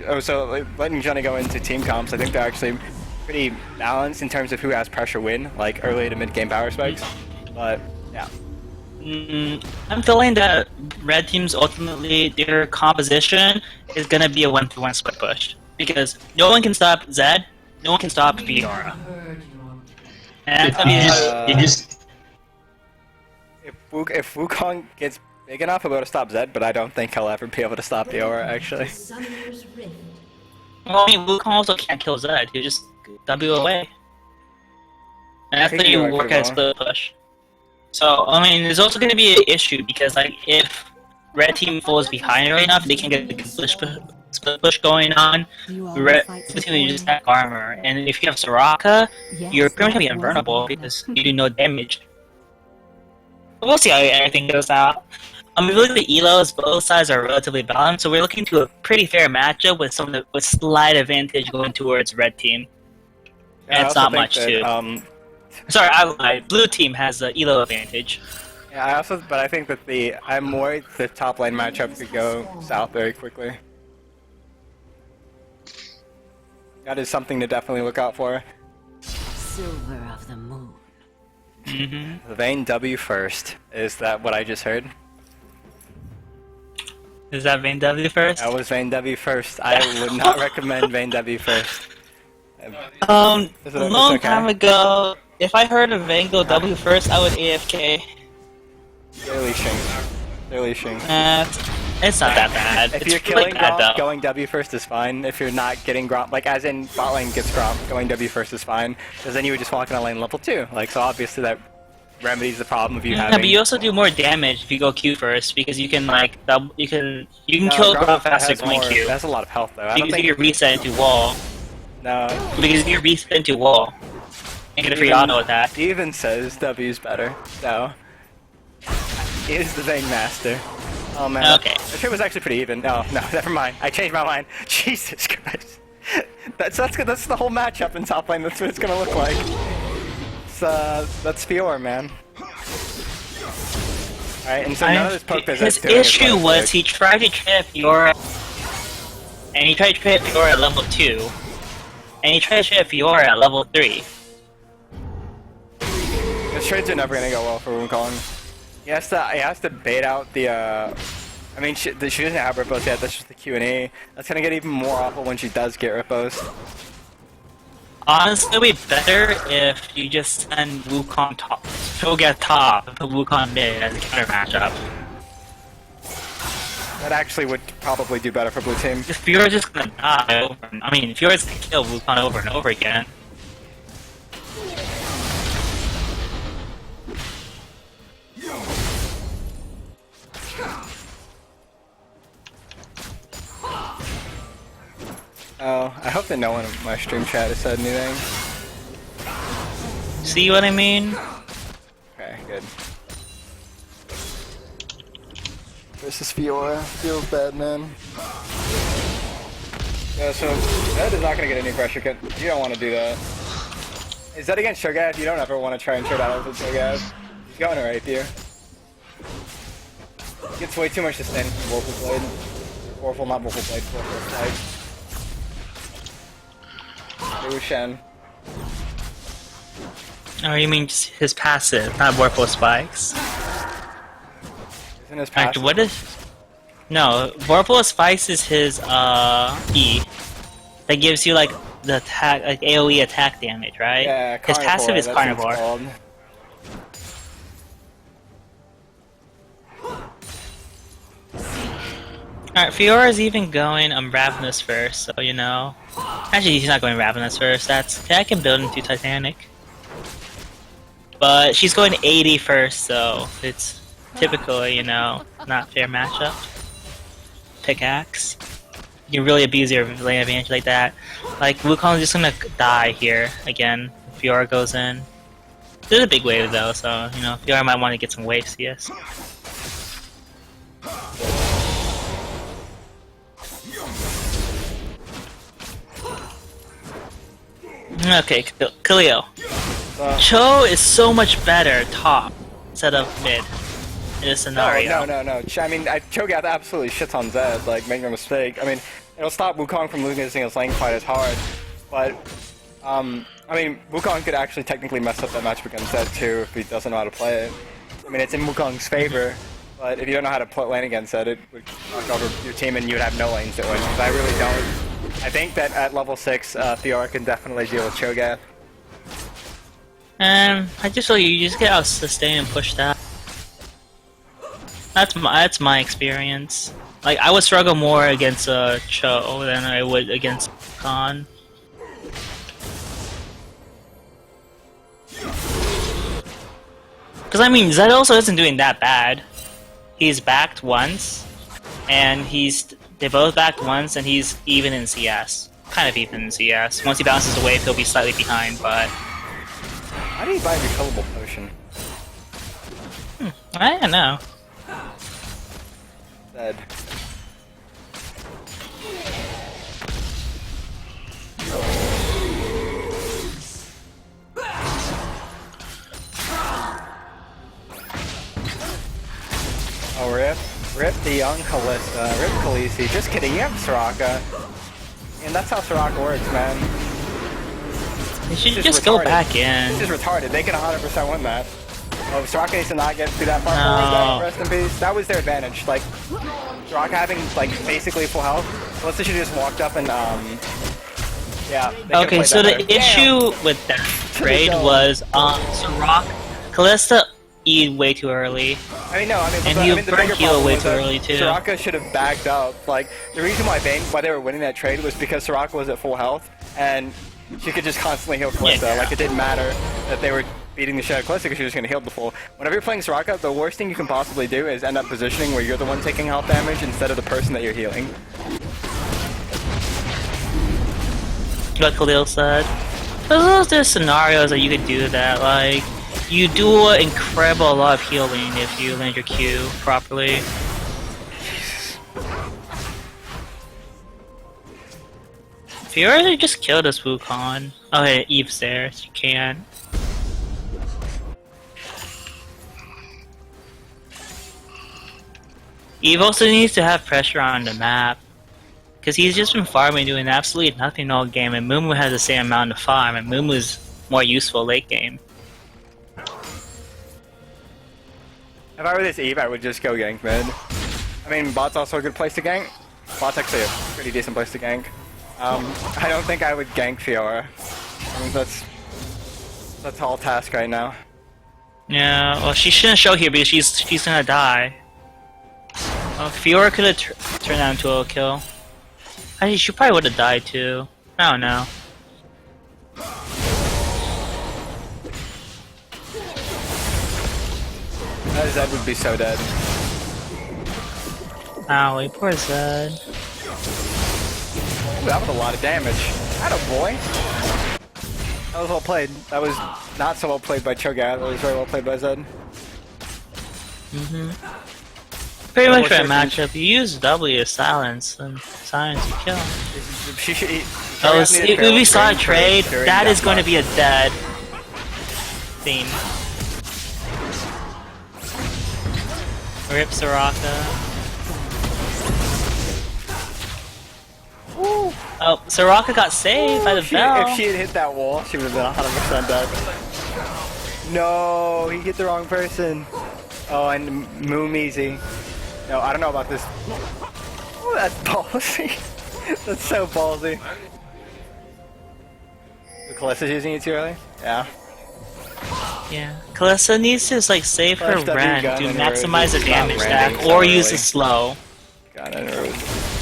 Letting Johnny go into team comps, I think they're actually pretty balanced in terms of who has pressure win, like early to mid game power spikes. But yeah. I'm feeling that red team's ultimately their composition is gonna be a 1-1 split push because no one can stop Zed, no one can stop Fiora. And that's gonna be if Wukong gets big enough, he'll be able to stop Zed, but I don't think he'll ever be able to stop Fiora actually. Well, I mean, Wukong also can't kill Zed. He'll just W away. And that's when you work at split push. So, I mean, there's also going to be an issue because, like, if red team falls behind right enough, they can get the split push going on. Red team will just attack armor. And if you have Soraka, you're pretty much invulnerable because you do no damage. But we'll see how everything goes out. If we look at the elos, both sides are relatively balanced, so we're looking to a pretty fair matchup with slight advantage going towards red team. And it's not much too. Sorry, I lied. Blue team has the elo advantage. Yeah, but I think that I'm worried the top lane matchup could go south very quickly. That is something to definitely look out for. Silver of the moon. The Vayne W first. Is that what I just heard? Is that Vayne W first? That was Vayne W first. I would not recommend Vayne W first. A long time ago, if I heard of Vayne go W first, I would AFK. They're leashing. It's not that bad. If it's you're killing really bad, Gromp, going W first is fine. If you're not getting Gromp, like as in bot lane gets Gromp, going W first is fine. Because then you would just walk in a lane level 2. Like, so obviously that remedies the problem of you having... Yeah, but you also do more damage if you go Q first, because you can, like, you can kill Gromp faster going Q. That's a lot of health, though. Because you can reset into wall. No. Because you reset into wall. You get a free auto attack. He even says W's better, so... He is the Vayne master. Oh man. Okay. The trade was actually pretty even. No, never mind. I changed my mind. Jesus Christ. That's the whole matchup in top lane. That's what it's gonna look like. That's Fiora, man. Alright, and so none of this poke his issue was he tried to trade Fiora, and he tried to trade Fiora at level 2, and he tried to trade Fiora at level 3. His trades are never gonna go well for Wukong. He has to bait out the, I mean, she doesn't have Rippos yet, that's just the Q&A. That's gonna get even more awful when she does get Rippos. Honestly, it would be better if you just send Wukong top. She'll get top, and put Wukong mid as a counter matchup. That actually would probably do better for blue team. If Fiora's just gonna die over, Fiora's gonna kill Wukong over and over again. Oh, I hope that no one in my stream chat has said anything. See what I mean? Okay, good. Versus Fiora. Feels bad, man. Yeah, so Zed is not gonna get any pressure. You don't want to do that. Is that against Shogath? You don't ever want to try and trade out with Shogath. He's going right here. He gets way too much to stand from Vorpal Blade. Vorpal, not Vorpal Blade, Vorpal Blade. Shen. Oh, you mean just his passive, not Vorpal Spikes? Isn't his passive? What is... No, Vorpal Spikes is his, E. That gives you, like, the attack, like, AoE attack damage, right? Yeah, his passive is Carnivore. Fiora's even going Ravenous first, so you know. Actually, he's not going Ravenous first. I can build into Titanic. But she's going 80 first, so it's typically, you know, not fair matchup. Pickaxe. You can really abuse your lane advantage like that. Like, Wukong's just gonna die here again. If Fiora goes in. There's a big wave though, so, you know, Fiora might want to get some wave CS. Okay, Khalil. Cho is so much better top instead of mid in this scenario. No. I mean, Cho'Gath absolutely shits on Zed, like, make no mistake. I mean, it'll stop Wukong from losing a single lane fight as hard, but, I mean, Wukong could actually technically mess up that matchup against Zed too if he doesn't know how to play it. I mean, it's in Wukong's favor, but if you don't know how to play lane against Zed, it would knock over your team and you would have no lanes to win, because I really don't. I think that at level 6, Fiora can definitely deal with Cho'Gath. I just feel you just get out sustain and push that. That's my experience. Like, I would struggle more against Cho than I would against Khan. Because I mean, Zed also isn't doing that bad. He's backed once, and they both backed once, and he's even in CS. Kind of even in CS. Once he bounces away, he'll be slightly behind, but... How do you buy a refillable potion? I don't know. Zed. Oh, rip the young Kalista, rip Khaleesi. Just kidding, you have Soraka. And that's how Soraka works, man. They should just go back in. It's just retarded. They can 100% win that. Oh, Soraka needs to not get through that far. No. Rest in peace. That was their advantage. Like, Soraka having, like, basically full health. Kalista should have just walked up and, yeah. Okay, so the issue with that trade was, Soraka, Kalista E'd way too early. I mean, no, and he burned heal way too early too. Soraka should have backed up. Like, the reason why they were winning that trade was because Soraka was at full health, and she could just constantly heal Kalista. Yeah. Like, it didn't matter that they were beating the shit out of Kalista because she was going to heal the full. Whenever you're playing Soraka, the worst thing you can possibly do is end up positioning where you're the one taking health damage instead of the person that you're healing. Like Khalil said, there's scenarios that you could do that, like, you do an incredible lot of healing if you land your Q properly. Fiora just killed this Wukong. Oh, hey, Eve's there, so you can't. Eve also needs to have pressure on the map. Because he's just been farming, doing absolutely nothing all game, and Mumu has the same amount of farm, and Mumu's more useful late game. If I were this Eve, I would just go gank mid. I mean, bot's also a good place to gank. Bot's actually a pretty decent place to gank. I don't think I would gank Fiora. I mean, that's a tall task right now. Yeah, well, she shouldn't show here because she's gonna die. Well, Fiora could have turned that into a kill. Actually, she probably would have died too. I don't know. Zed would be so dead. Owie, poor Zed. That was a lot of damage. Attaboy. That was well played. That was not so well played by Cho'Gath. That was very well played by Zed. Pretty much for a matchup, you use W as silence, and silence you kill. It would be solid trade. That is going to be a dead theme. Rip Soraka. Ooh. Oh, Soraka got saved by the bell. If she had hit that wall, she would have been 100% dead. No, he hit the wrong person. Oh, and Moomeezy. No, I don't know about this. Oh, that's ballsy. That's so ballsy. The Kalista's using it too early? Yeah. Yeah. Kalista needs to like save her Ren to maximize the damage stack or use the slow. Got it.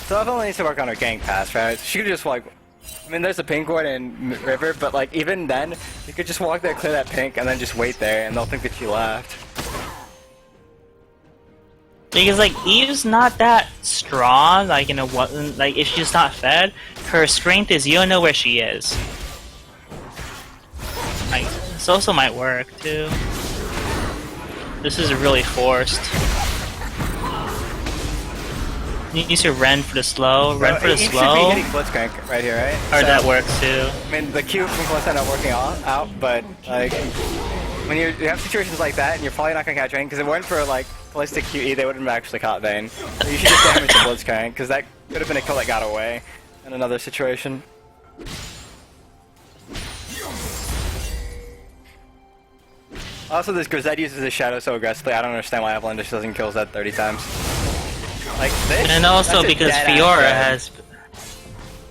So Evelyn needs to work on her gank pass, right? She could just like, I mean, there's a pink ward in River, but like even then, you could just walk there, clear that pink, and then just wait there, and they'll think that you left. Because like Eve's not that strong, like like if she's not fed, her strength is you don't know where she is. Like this also might work too. This is really forced. You need to run for the slow, run for the Eve slow. should be hitting Blitzcrank right here, right? Or that works too. I mean, the Q from Blitzcrank not working out, but like when you have situations like that, and you're probably not gonna catch Vayne, because if it weren't for like ballistic QE, they wouldn't have actually caught Vayne. So you should just damage the Blitzcrank, because that could have been a kill that got away in another situation. Also, this Grisette uses his shadow so aggressively, I don't understand why Evelyn just doesn't kill Zed 30 times. Like this? And also That's a because dead-ass Fiora Zed. has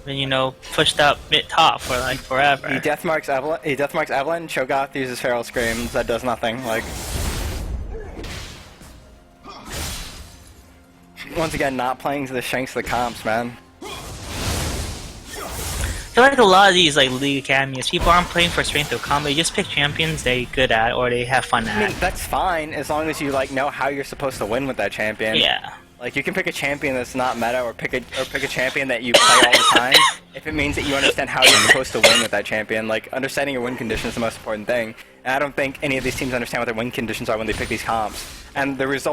been, you know, pushed up mid top for like forever. He deathmarks Evelyn, Cho'Gath uses Feral Screams, that does nothing, like... Once again, not playing to the shanks of the comps, man. I feel like a lot of these like League Academies, people aren't playing for strength of combat, they just pick champions they're good at or they have fun I at. mean, that's fine, as long as you, like, know how you're supposed to win with that champion. Yeah. Like, you can pick a champion that's not meta, or pick a champion that you play all the time, if it means that you understand how you're supposed to win with that champion. Like, understanding your win condition is the most important thing. And I don't think any of these teams understand what their win conditions are when they pick these comps. And the reason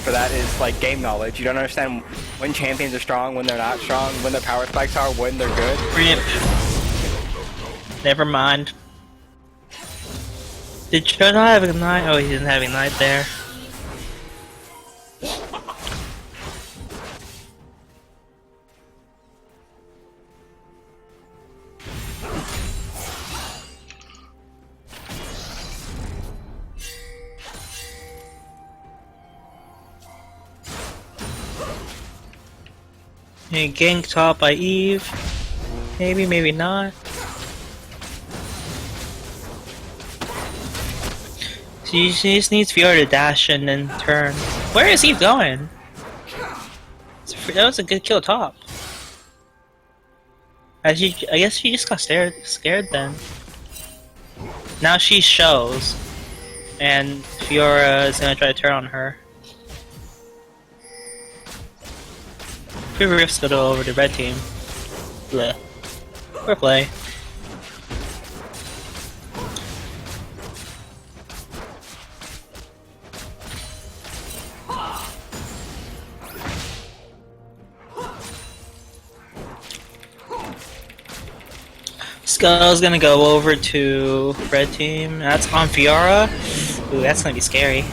for that is, like, game knowledge. You don't understand when champions are strong, when they're not strong, when their power spikes are, when they're good. Rip. Never mind. Did Cho not have Ignite? Oh, he didn't have Ignite there. Hey, gank top by Eve. Maybe, maybe not. She just needs Fiora to dash and then turn. Where is Eve going? That was a good kill top. I guess she just got scared then. Now she shows. And Fiora is gonna try to turn on her. Free Rift's go over the red team. Bleh. Poor play. Skull's gonna go over to red team. That's on Fiora. Ooh, that's gonna be scary.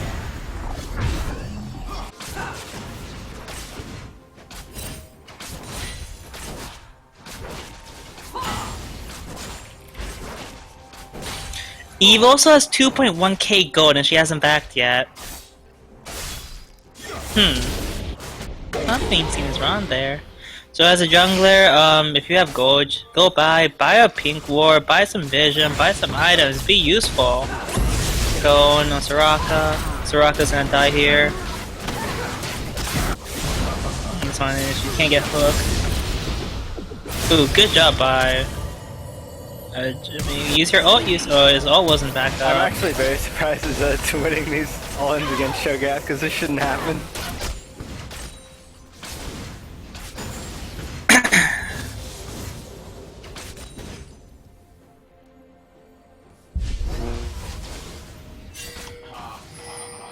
Eve also has 2.1k gold and she hasn't backed yet. Something seems wrong there. So as a jungler, if you have gold, go buy a pink ward, buy some vision, buy some items, be useful. Go on Soraka. Soraka's gonna die here. It's fine, she can't get hooked. Ooh, good job by Jimmy. Use your ult, oh, his ult wasn't back up. I'm actually very surprised at winning these all-ins against Cho'Gath, because this shouldn't happen.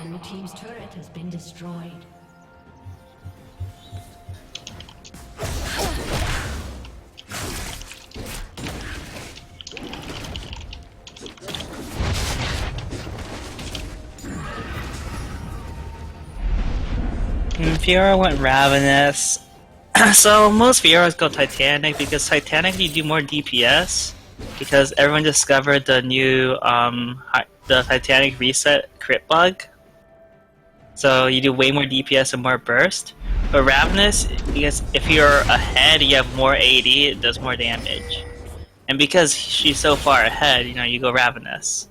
Blue team's turret has been destroyed. Fiora went Ravenous. So most Fioras go Titanic because Titanic you do more DPS because everyone discovered the new the Titanic reset crit bug. So you do way more DPS and more burst. But Ravenous, because if you're ahead, you have more AD, it does more damage. And because she's so far ahead, you know, you go Ravenous.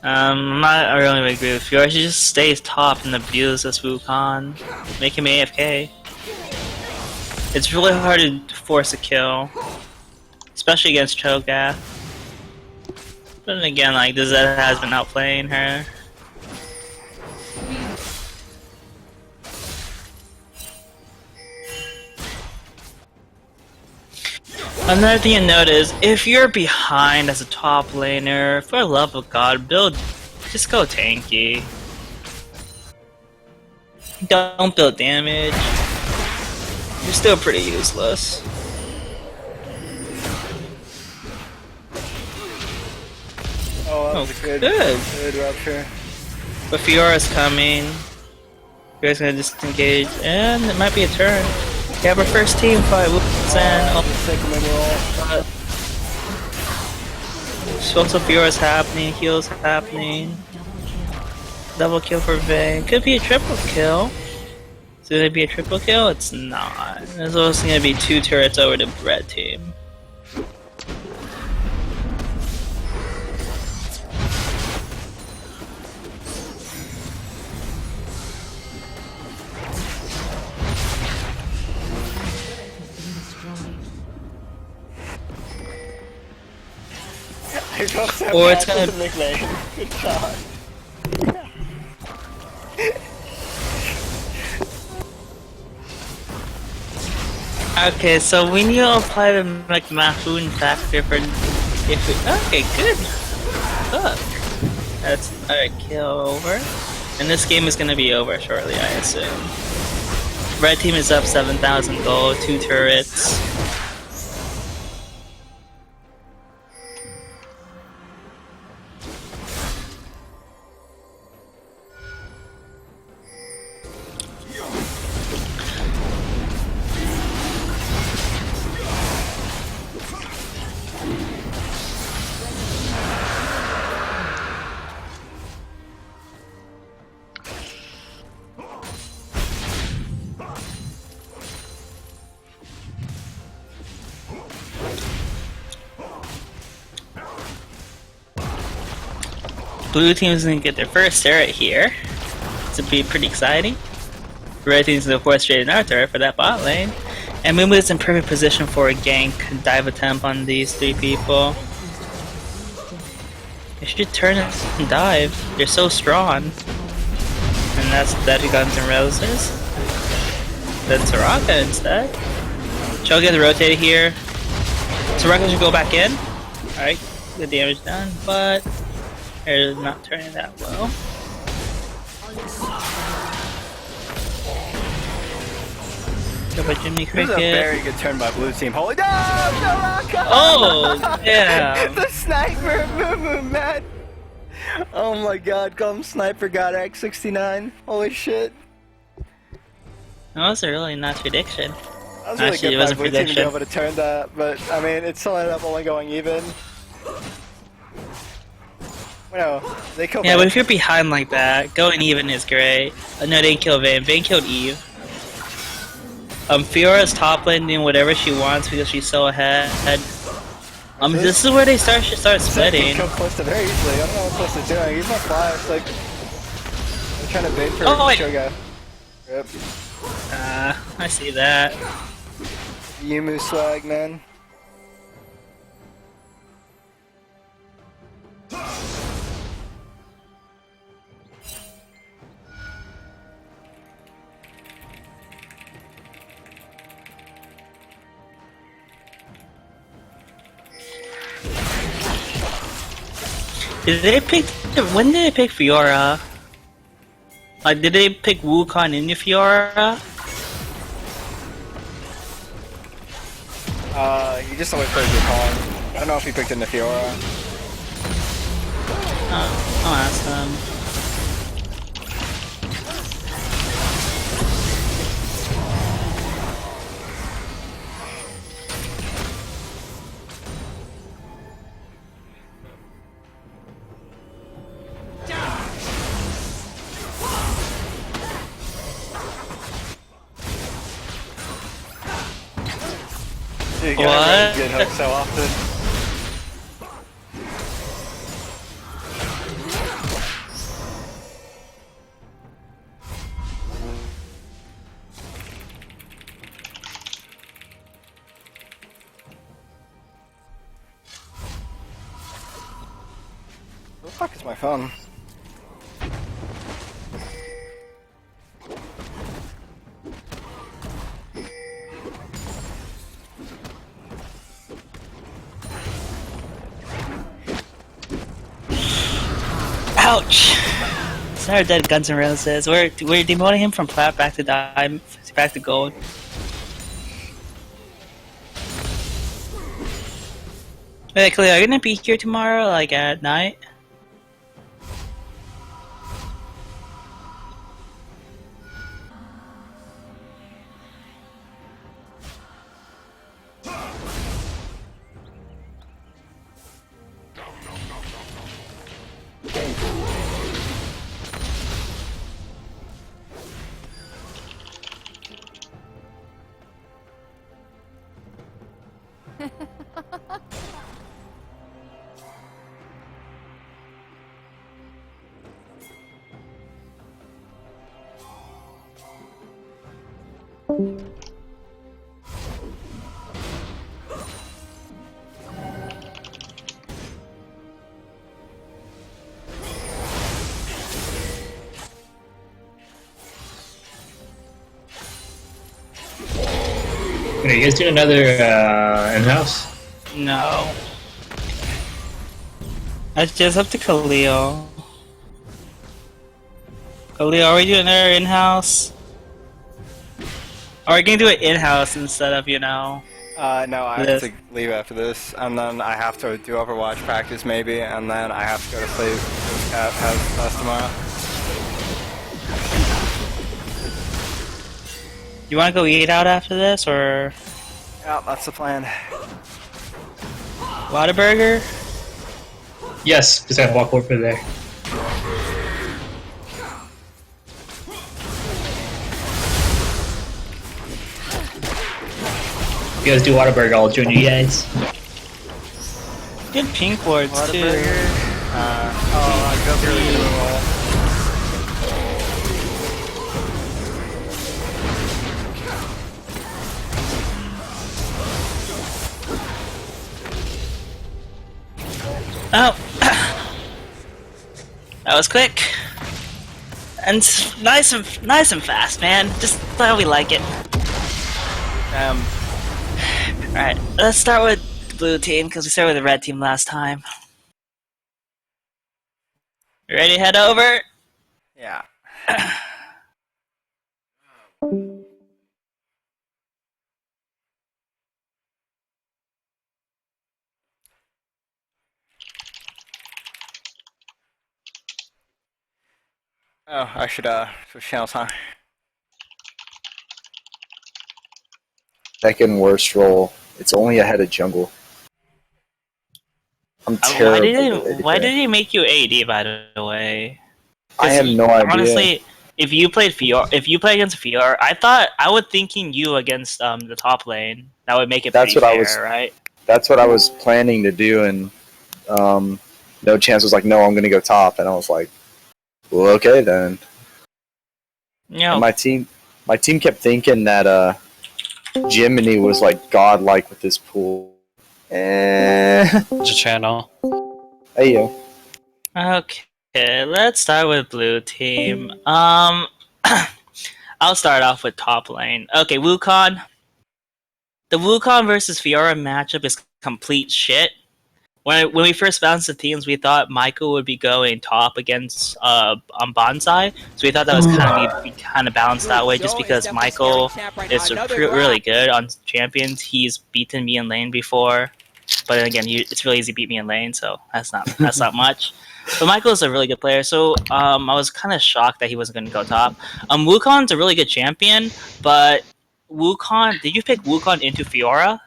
I really agree with you. She just stays top and abuses Wukong, make him AFK. It's really hard to force a kill, especially against Cho'Gath. But then again, like, the Zed has been outplaying her. Another thing to note is, if you're behind as a top laner, for the love of God, just go tanky. Don't build damage. You're still pretty useless. Oh, that was a good rupture. But Fiora's coming. Fiora's gonna disengage, and it might be a turn. We have our first team fight. Whoops, and also Fiora's happening, heals happening. Double kill for Vayne. Could be a triple kill. So it'd be a triple kill? It's not. There's also gonna be 2 turrets over the red team. Or it's gonna. Good shot. Okay, so we need to apply the like Mahfoon factor for if we. Okay, good. Look, that's a kill over, and this game is gonna be over shortly, I assume. Red team is up 7,000 gold, 2 turrets. Blue team's gonna get their first turret here. This would be pretty exciting. Red team's gonna force straight in our turret for that bot lane. And Mumu is in perfect position for a gank dive attempt on these 3 people. They should turn and dive. They're so strong. And that's Deadly Guns and Roses. Then Soraka instead. Cho gets rotated here. Soraka should go back in. Alright, good damage done, but they're not turning that well. Go by Jimmy Cricket. This is a very good turn by blue team. Holy no! Soraka! Oh, yeah! The sniper movement, man! Oh my god, come sniper got X69. Holy shit. That was a really nice prediction. That was really Actually, good it by wasn't blue team to be prediction. able to turn that, but I mean, it still ended up only going even. No, they killed Yeah, Vayne. but if you're behind like that, going even is great. No, they didn't kill Vayne. Vayne killed Eve. Fiora's top lane doing whatever she wants because she's so ahead. This is where they should start splitting. Killed Calista very easily. I don't know what Calista's doing. He's not flash. Like, they're trying to bait for Shoga. Yep. I see that. Yumu swag, man. Did they pick? When did they pick Fiora? Like, did they pick Wukong into Fiora? He just always plays your call. I don't know if he picked in the Fiora. Oh, I'll ask them. Dude, What? Get hooked so often. fuck is my phone? Ouch! Sorry, dead Guns N' Roses. We're demoting him from plat back to dime, back to gold. Hey, Cleo, are you gonna be here tomorrow, like at night? Are you guys doing another in-house? No. That's just up to Khalil. Khalil, are we doing another in-house? Or are we gonna do it in-house instead of, No, I have This. to leave after this, and then I have to do Overwatch practice maybe, and then I have to go to sleep because Cat has class tomorrow. You wanna go eat out after this, or Yeah, that's the plan. Whataburger? Yes, because I walk over there. If you guys do Whataburger, I'll join you guys. Good pink wards too. I go through the middle wall. Oh, that was quick and nice and fast, man. Just how we like it. All right, let's start with the blue team because we started with the red team last time. You ready to head over? Yeah. Oh, I should switch channels, huh? Second worst roll. It's only ahead of jungle. I'm terrible. Why did he make you AD, by the way? I have no idea. Honestly, if you played against Fiora, I would thinking you against the top lane. That would make it That's pretty what fair, I was. right? That's what I was planning to do, and No Chance was like, "No, I'm gonna go top," and I was like, "Well, okay then." Yeah. And my team kept thinking that Jiminy was like godlike with this pool. It's a channel. Hey yo. Okay, let's start with blue team. I'll start off with top lane. Okay, Wukong. The Wukong versus Fiora matchup is complete shit. When we first bounced the teams, we thought Michael would be going top against Bonsai, so we thought that was kind of balanced that way, just because Michael is really good on champions. He's beaten me in lane before, but then again, it's really easy to beat me in lane, so that's not much. But Michael is a really good player, so I was kind of shocked that he wasn't going to go top. Wukong's a really good champion, but Wukong, did you pick Wukong into Fiora?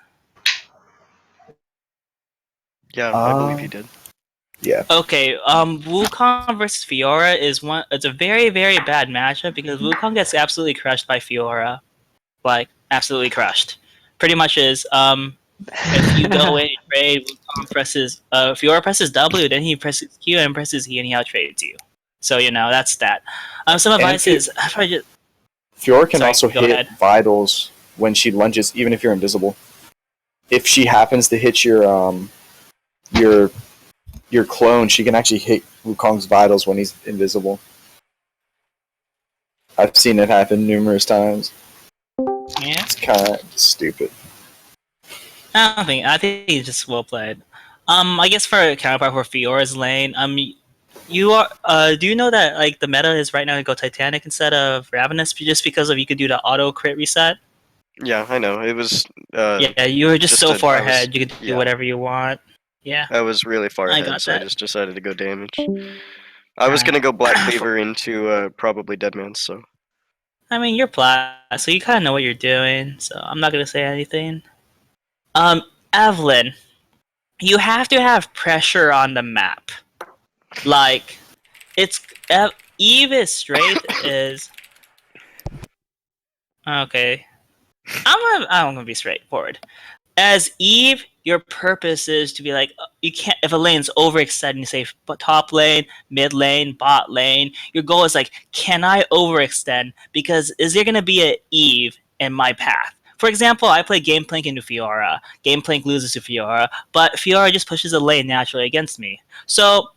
Yeah, I believe you did. Yeah. Okay, Wukong versus Fiora it's a very, very bad matchup because Wukong gets absolutely crushed by Fiora. Like, absolutely crushed. Pretty much is, if you go in and trade, Fiora presses W, then he presses Q and presses E and he out-trades you. So, that's that. Some advice is, Fiora can also go hit ahead. vitals when she lunges, even if you're invisible. If she happens to hit your your clone, she can actually hit Wukong's vitals when he's invisible. I've seen it happen numerous times. Yeah. It's kind of stupid. I think he's just well played. I guess for a counterpart for Fiora's lane, you are. Do you know that like the meta is right now to go Titanic instead of Ravenous, just because of you could do the auto crit reset? Yeah, I know. It was. Yeah, you were just so far I was- ahead. You could do yeah. whatever you want. Yeah, I was really far I ahead, got so I that. just decided to go damage. I was gonna go Black Cleaver into probably Deadman, so. I mean, you're plat, so you kind of know what you're doing. So I'm not gonna say anything. Evelyn, you have to have pressure on the map. Like, it's Eve's strength is okay. I'm gonna be straightforward. As Eve, your purpose is to be like you can't if a lane's overextending, say top lane, mid lane, bot lane. Your goal is like, can I overextend? Because is there gonna be a Eve in my path? For example, I play Gameplank into Fiora. Gameplank loses to Fiora, but Fiora just pushes a lane naturally against me. So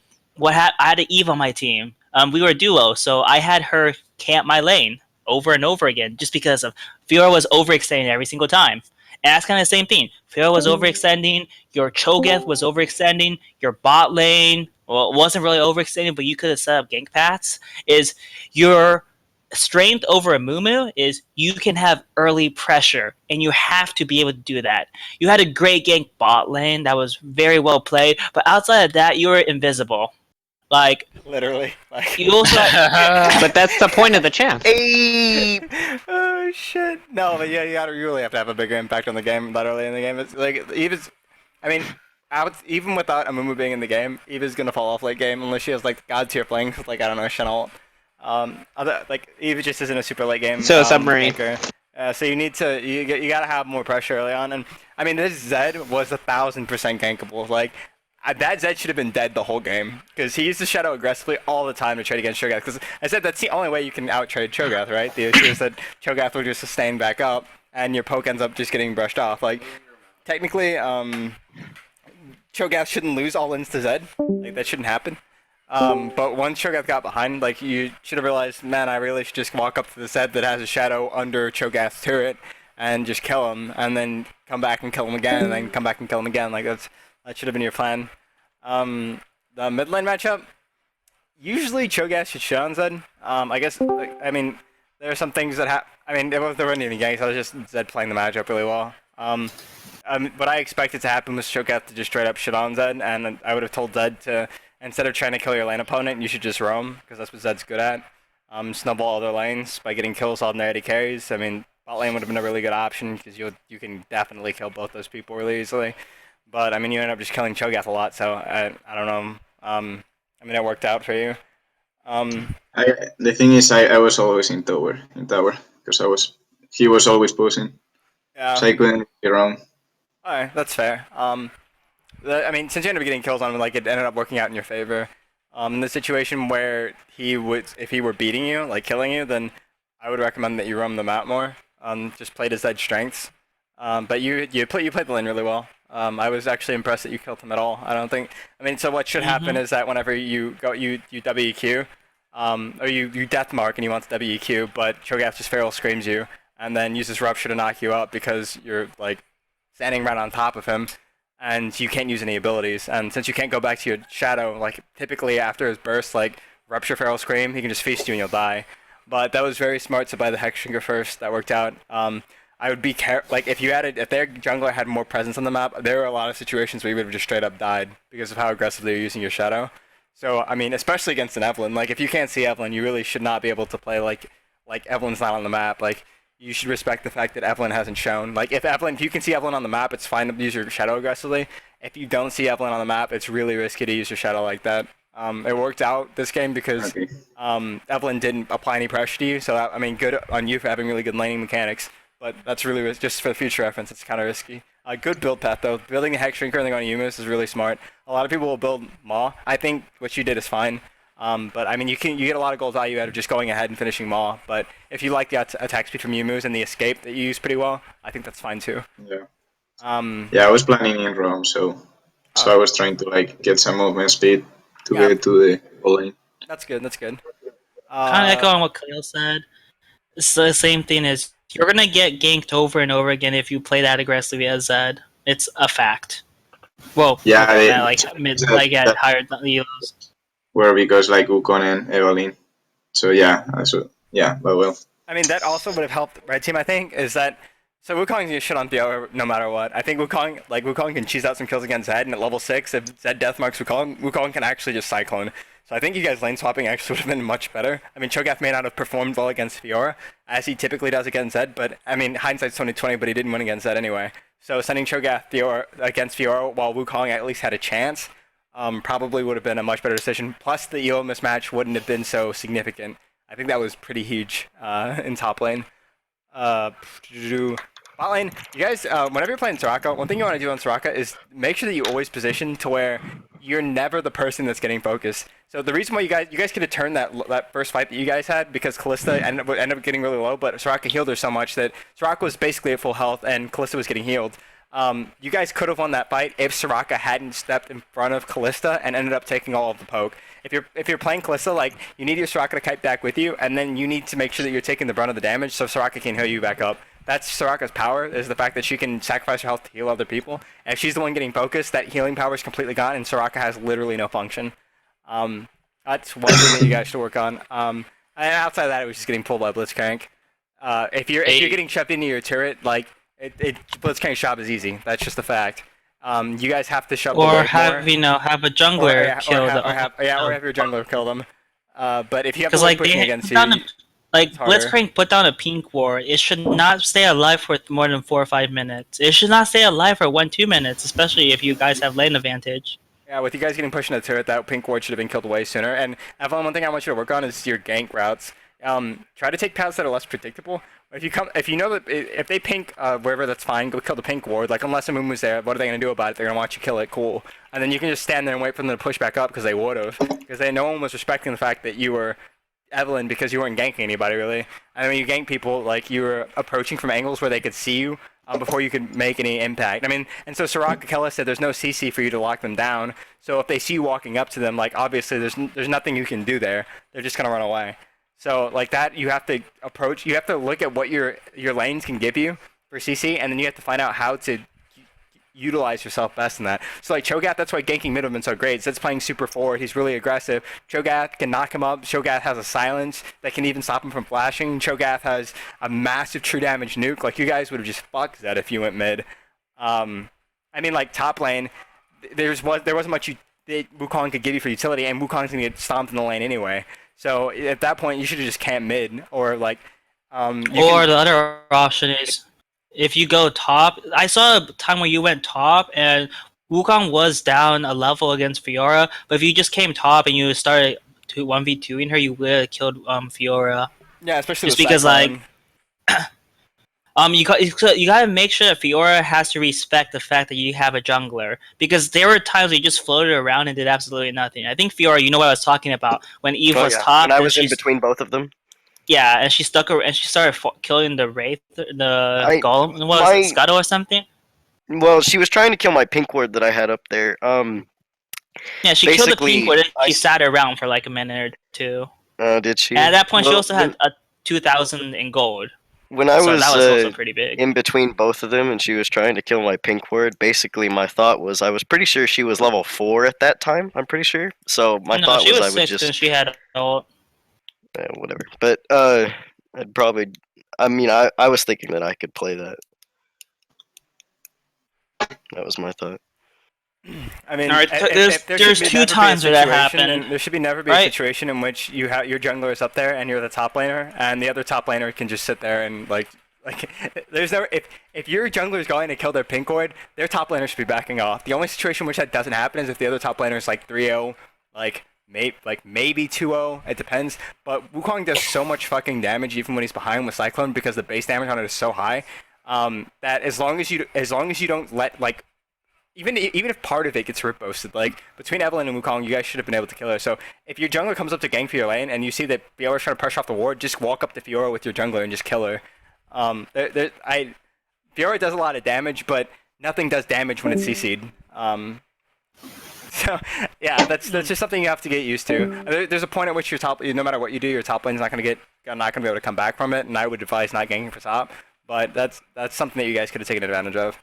I had an Eve on my team. We were a duo, so I had her camp my lane over and over again, just because of Fiora was overextending every single time. And that's kind of the same thing. Fiora was overextending, your Cho'Gath was overextending, your bot lane, well, it wasn't really overextending, but you could have set up gank paths. Is your strength over a Mumu is you can have early pressure, and you have to be able to do that. You had a great gank bot lane that was very well played, but outside of that, you were invisible. Like, Literally. Like. you also But that's the point of the champ. Oh shit! No, but yeah, you really have to have a bigger impact on the game that early in the game. It's like Eva's. I mean, even without Amumu being in the game, Eva's gonna fall off late game unless she has like god tier flanks, like I don't know, Chanel. Eva just isn't a super late game. So submarine. So you need to you gotta have more pressure early on, and I mean this Zed was 1000% gankable. Like that Zed should have been dead the whole game because he used the Shadow aggressively all the time to trade against Cho'Gath. Because I said that's the only way you can out-trade Cho'Gath, right? The issue is that Cho'Gath will just sustain back up, and your poke ends up just getting brushed off. Like technically, Cho'Gath shouldn't lose all ins to Zed. Like that shouldn't happen. But once Cho'Gath got behind, like you should have realized, man, I really should just walk up to the Zed that has a Shadow under Cho'Gath's turret and just kill him, and then come back and kill him again, and then come back and kill him again. Like that should have been your plan. The mid lane matchup, usually Cho'Gath should shit on Zed. I guess, I mean, there are some things that I mean, there weren't any ganks, I was just Zed playing the matchup really well. What I expected to happen was Cho'Gath to just straight up shit on Zed, and I would have told Zed to, instead of trying to kill your lane opponent, you should just roam, because that's what Zed's good at. Snowball other lanes by getting kills on their AD carries. I mean, bot lane would have been a really good option, because you can definitely kill both those people really easily. But, I mean, you end up just killing Cho'Gath a lot, so I don't know. I mean, it worked out for you. The thing is, I was always in tower, because he was always pushing. Yeah. So I couldn't be wrong. Alright, that's fair. I mean, since you ended up getting kills on him, like, it ended up working out in your favor. In the situation where if he were beating you, like killing you, then I would recommend that you roam the map more. Just play to Zed's strengths. But you played the lane really well. I was actually impressed that you killed him at all. I mean, so what should happen is that whenever you WEQ, or you death mark and you want to WEQ, but Cho'Gath just feral screams you, and then uses Rupture to knock you up because you're like standing right on top of him, and you can't use any abilities. And since you can't go back to your Shadow, like typically after his burst, like Rupture, feral scream, he can just feast you and you'll die. But that was very smart to buy the Hexdrinker first. That worked out. I would be like if their jungler had more presence on the map, there were a lot of situations where you would have just straight up died because of how aggressively you're using your Shadow. So I mean, especially against an Evelyn, like if you can't see Evelyn, you really should not be able to play like Evelyn's not on the map. Like you should respect the fact that Evelyn hasn't shown. Like if you can see Evelyn on the map, it's fine to use your Shadow aggressively. If you don't see Evelyn on the map, it's really risky to use your Shadow like that. It worked out this game because Evelyn didn't apply any pressure to you. So I mean, good on you for having really good laning mechanics. But that's really just for future reference. It's kind of risky. Good build path though. Building a Hexdrinker and then going Yumus is really smart. A lot of people will build Maw. I think what you did is fine. But I mean, you get a lot of gold value out of just going ahead and finishing Maw. But if you like the attack speed from Yumus and the escape that you use pretty well, I think that's fine too. Yeah. Yeah, I was planning in Rome, so So I was trying to like get some movement speed to Yeah. get to the goal lane. That's good. That's good. Kind of echoing what Kyle said. It's the same thing as you're gonna get ganked over and over again if you play that aggressively as Zed. It's a fact. Well, Yeah, at like mid, like at that higher elos. were because like Wukong and Evelyn. So yeah, but well. I mean, that also would have helped Red Team, I think, is that... So Wukong's gonna shit on Theo no matter what. I think Wukong can cheese out some kills against Zed, and at level 6, if Zed deathmarks Wukong can actually just Cyclone. So I think you guys lane swapping actually would have been much better. I mean, Cho'Gath may not have performed well against Fiora, as he typically does against Zed, but, I mean, hindsight's 20/20, but he didn't win against Zed anyway. So sending Cho'Gath against Fiora while Wukong at least had a chance, probably would have been a much better decision. Plus, the EO mismatch wouldn't have been so significant. I think that was pretty huge in top lane. Bot lane, you guys, whenever you're playing Soraka, one thing you want to do on Soraka is make sure that you always position to where you're never the person that's getting focused. So the reason why you guys could have turned that first fight that you guys had because Kalista ended up getting really low, but Soraka healed her so much that Soraka was basically at full health and Kalista was getting healed. You guys could have won that fight if Soraka hadn't stepped in front of Kalista and ended up taking all of the poke. If you're playing Kalista, like, you need your Soraka to kite back with you, and then you need to make sure that you're taking the brunt of the damage so Soraka can heal you back up. That's Soraka's power, is the fact that she can sacrifice her health to heal other people. And if she's the one getting focused, that healing power is completely gone, and Soraka has literally no function. That's one thing that you guys should work on. And outside of that, it was just getting pulled by Blitzcrank. If you're getting shoved into your turret, like, Blitzcrank's job is easy. That's just a fact. You guys have to shove Or the wave have more. have a jungler kill them. Or have your jungler kill them. But if you have Because the like pushing they against you, like it's harder. Blitzcrank put down a pink ward. It should not stay alive for more than 4 or 5 minutes. It should not stay alive for 1-2 minutes, especially if you guys have lane advantage. Yeah, with you guys getting pushed in the turret, that pink ward should have been killed way sooner. And Evelyn, one thing I want you to work on is your gank routes. Try to take paths that are less predictable. If you know that if they pink wherever, that's fine. Go kill the pink ward. Like, unless a Mumu's there, what are they gonna do about it? They're gonna watch you kill it. Cool. And then you can just stand there and wait for them to push back up because they would have. Because no one was respecting the fact that you were Evelyn because you weren't ganking anybody really. And when you gank people, like, you were approaching from angles where they could see you before you could make any impact. I mean, and so Soraka Kella said there's no CC for you to lock them down. So if they see you walking up to them, like, obviously there's nothing you can do there. They're just gonna run away. So like that, you have to approach. You have to look at what your lanes can give you for CC, and then you have to find out how to utilize yourself best in that. So like Cho'Gath, that's why ganking mid has been so great. Zed's playing super forward. He's really aggressive. Cho'Gath can knock him up. Cho'Gath has a silence that can even stop him from flashing. Cho'Gath has a massive true damage nuke. Like, you guys would have just fucked Zed if you went mid. I mean, like, top lane, there wasn't much Wukong could give you for utility, and Wukong's gonna get stomped in the lane anyway. So at that point, you should have just camped mid, or like. The other option is, if you go top, I saw a time where you went top and Wukong was down a level against Fiora, but if you just came top and you started 1v2ing her, you would have killed Fiora. Yeah, especially just with because Cyclone. like. You gotta make sure that Fiora has to respect the fact that you have a jungler, because there were times where you just floated around and did absolutely nothing. I think Fiora, you know what I was talking about, when Eve was top. When I was in between both of them. Yeah, and she stuck her, and she started killing the wraith, the golem. What was it, Scuttle or something? Well, she was trying to kill my pink ward that I had up there. Yeah, she killed the pink ward, and she sat around for like a minute or two. Oh, did she? And at that point, she also had a 2,000 in gold. When I was, that was also pretty big. In between both of them and she was trying to kill my pink ward, basically my thought was I was pretty sure she was level 4 at that time, I'm pretty sure. So my thought was I would 6 just... and she had ult. Whatever. But I'd probably... I mean, I was thinking that I could play that. That was my thought. I mean, right, there's 2 times where that happened. There should never be a situation in which you have your jungler is up there and you're the top laner, and the other top laner can just sit there and like there's no if your jungler is going to kill their pink ward, their top laner should be backing off. The only situation in which that doesn't happen is if the other top laner is like 3-0, maybe 2-0. It depends. But Wukong does so much fucking damage even when he's behind with Cyclone because the base damage on it is so high that as long as you don't let like. Even if part of it gets rip boasted, like between Evelyn and Wukong, you guys should have been able to kill her. So if your jungler comes up to gank for your lane and you see that Fiora's trying to pressure off the ward, just walk up to Fiora with your jungler and just kill her. Fiora does a lot of damage, but nothing does damage when it's CC'd. So yeah, that's just something you have to get used to. There's a point at which your top, no matter what you do, your top lane's not gonna be able to come back from it. And I would advise not ganking for top. But that's something that you guys could have taken advantage of.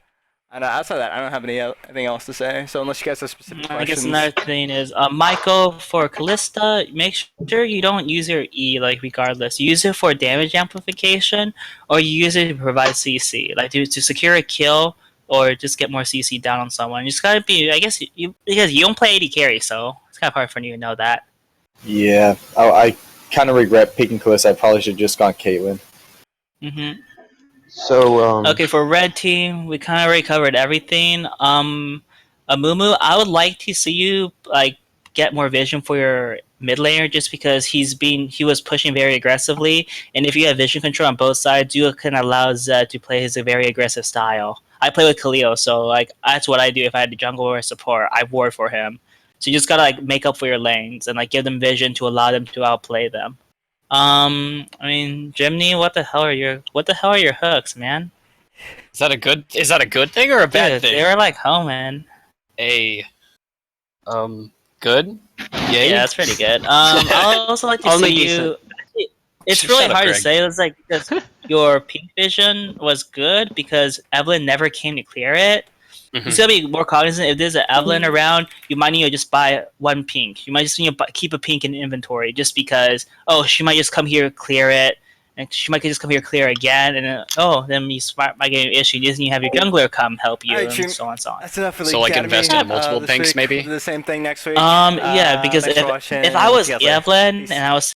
And outside of that, I don't have anything else to say. So unless you guys have specific I questions. guess another thing is, Michael, for Callista, make sure you don't use your E, like, regardless. Use it for damage amplification, or you use it to provide CC. Like, to secure a kill, or just get more CC down on someone. You just gotta be, I guess, because you don't play AD carry, so it's kind of hard for you to know that. Yeah, I kind of regret picking Calista. I probably should have just gone Caitlyn. Mm-hmm. So, Okay, for red team, we kind of already covered everything. Amumu, I would like to see you like get more vision for your mid laner, just because he was pushing very aggressively, and if you have vision control on both sides, you can allow Zed to play his very aggressive style. I play with Khalil, so like that's what I do if I had a jungle or a support. I ward for him. So you just gotta like make up for your lanes and like give them vision to allow them to outplay them. I mean, Jimny, what the hell are your hooks, man? Is that a good thing or a bad Dude, thing? they were like homing. Good. Yay. Yeah, that's pretty good. I'll also like to Only see decent. you. It's Shut really up, hard to Greg. say. It's like because your pink vision was good because Evelyn never came to clear it. You still be more cognizant. If there's an Evelyn around, you might need to just buy one pink. You might just need to keep a pink in inventory, just because. Oh, she might just come here, clear it, and she might just come here, clear again, and then you might get an issue. You just need to have your jungler come help you, Alright, and Jim, so on and so on. That's enough for the So, like, Academy. invest in multiple This pinks, week. maybe? We'll do the same thing next week. Yeah, because thanks for watching. if I was See you guys later. Evelyn Peace. and I was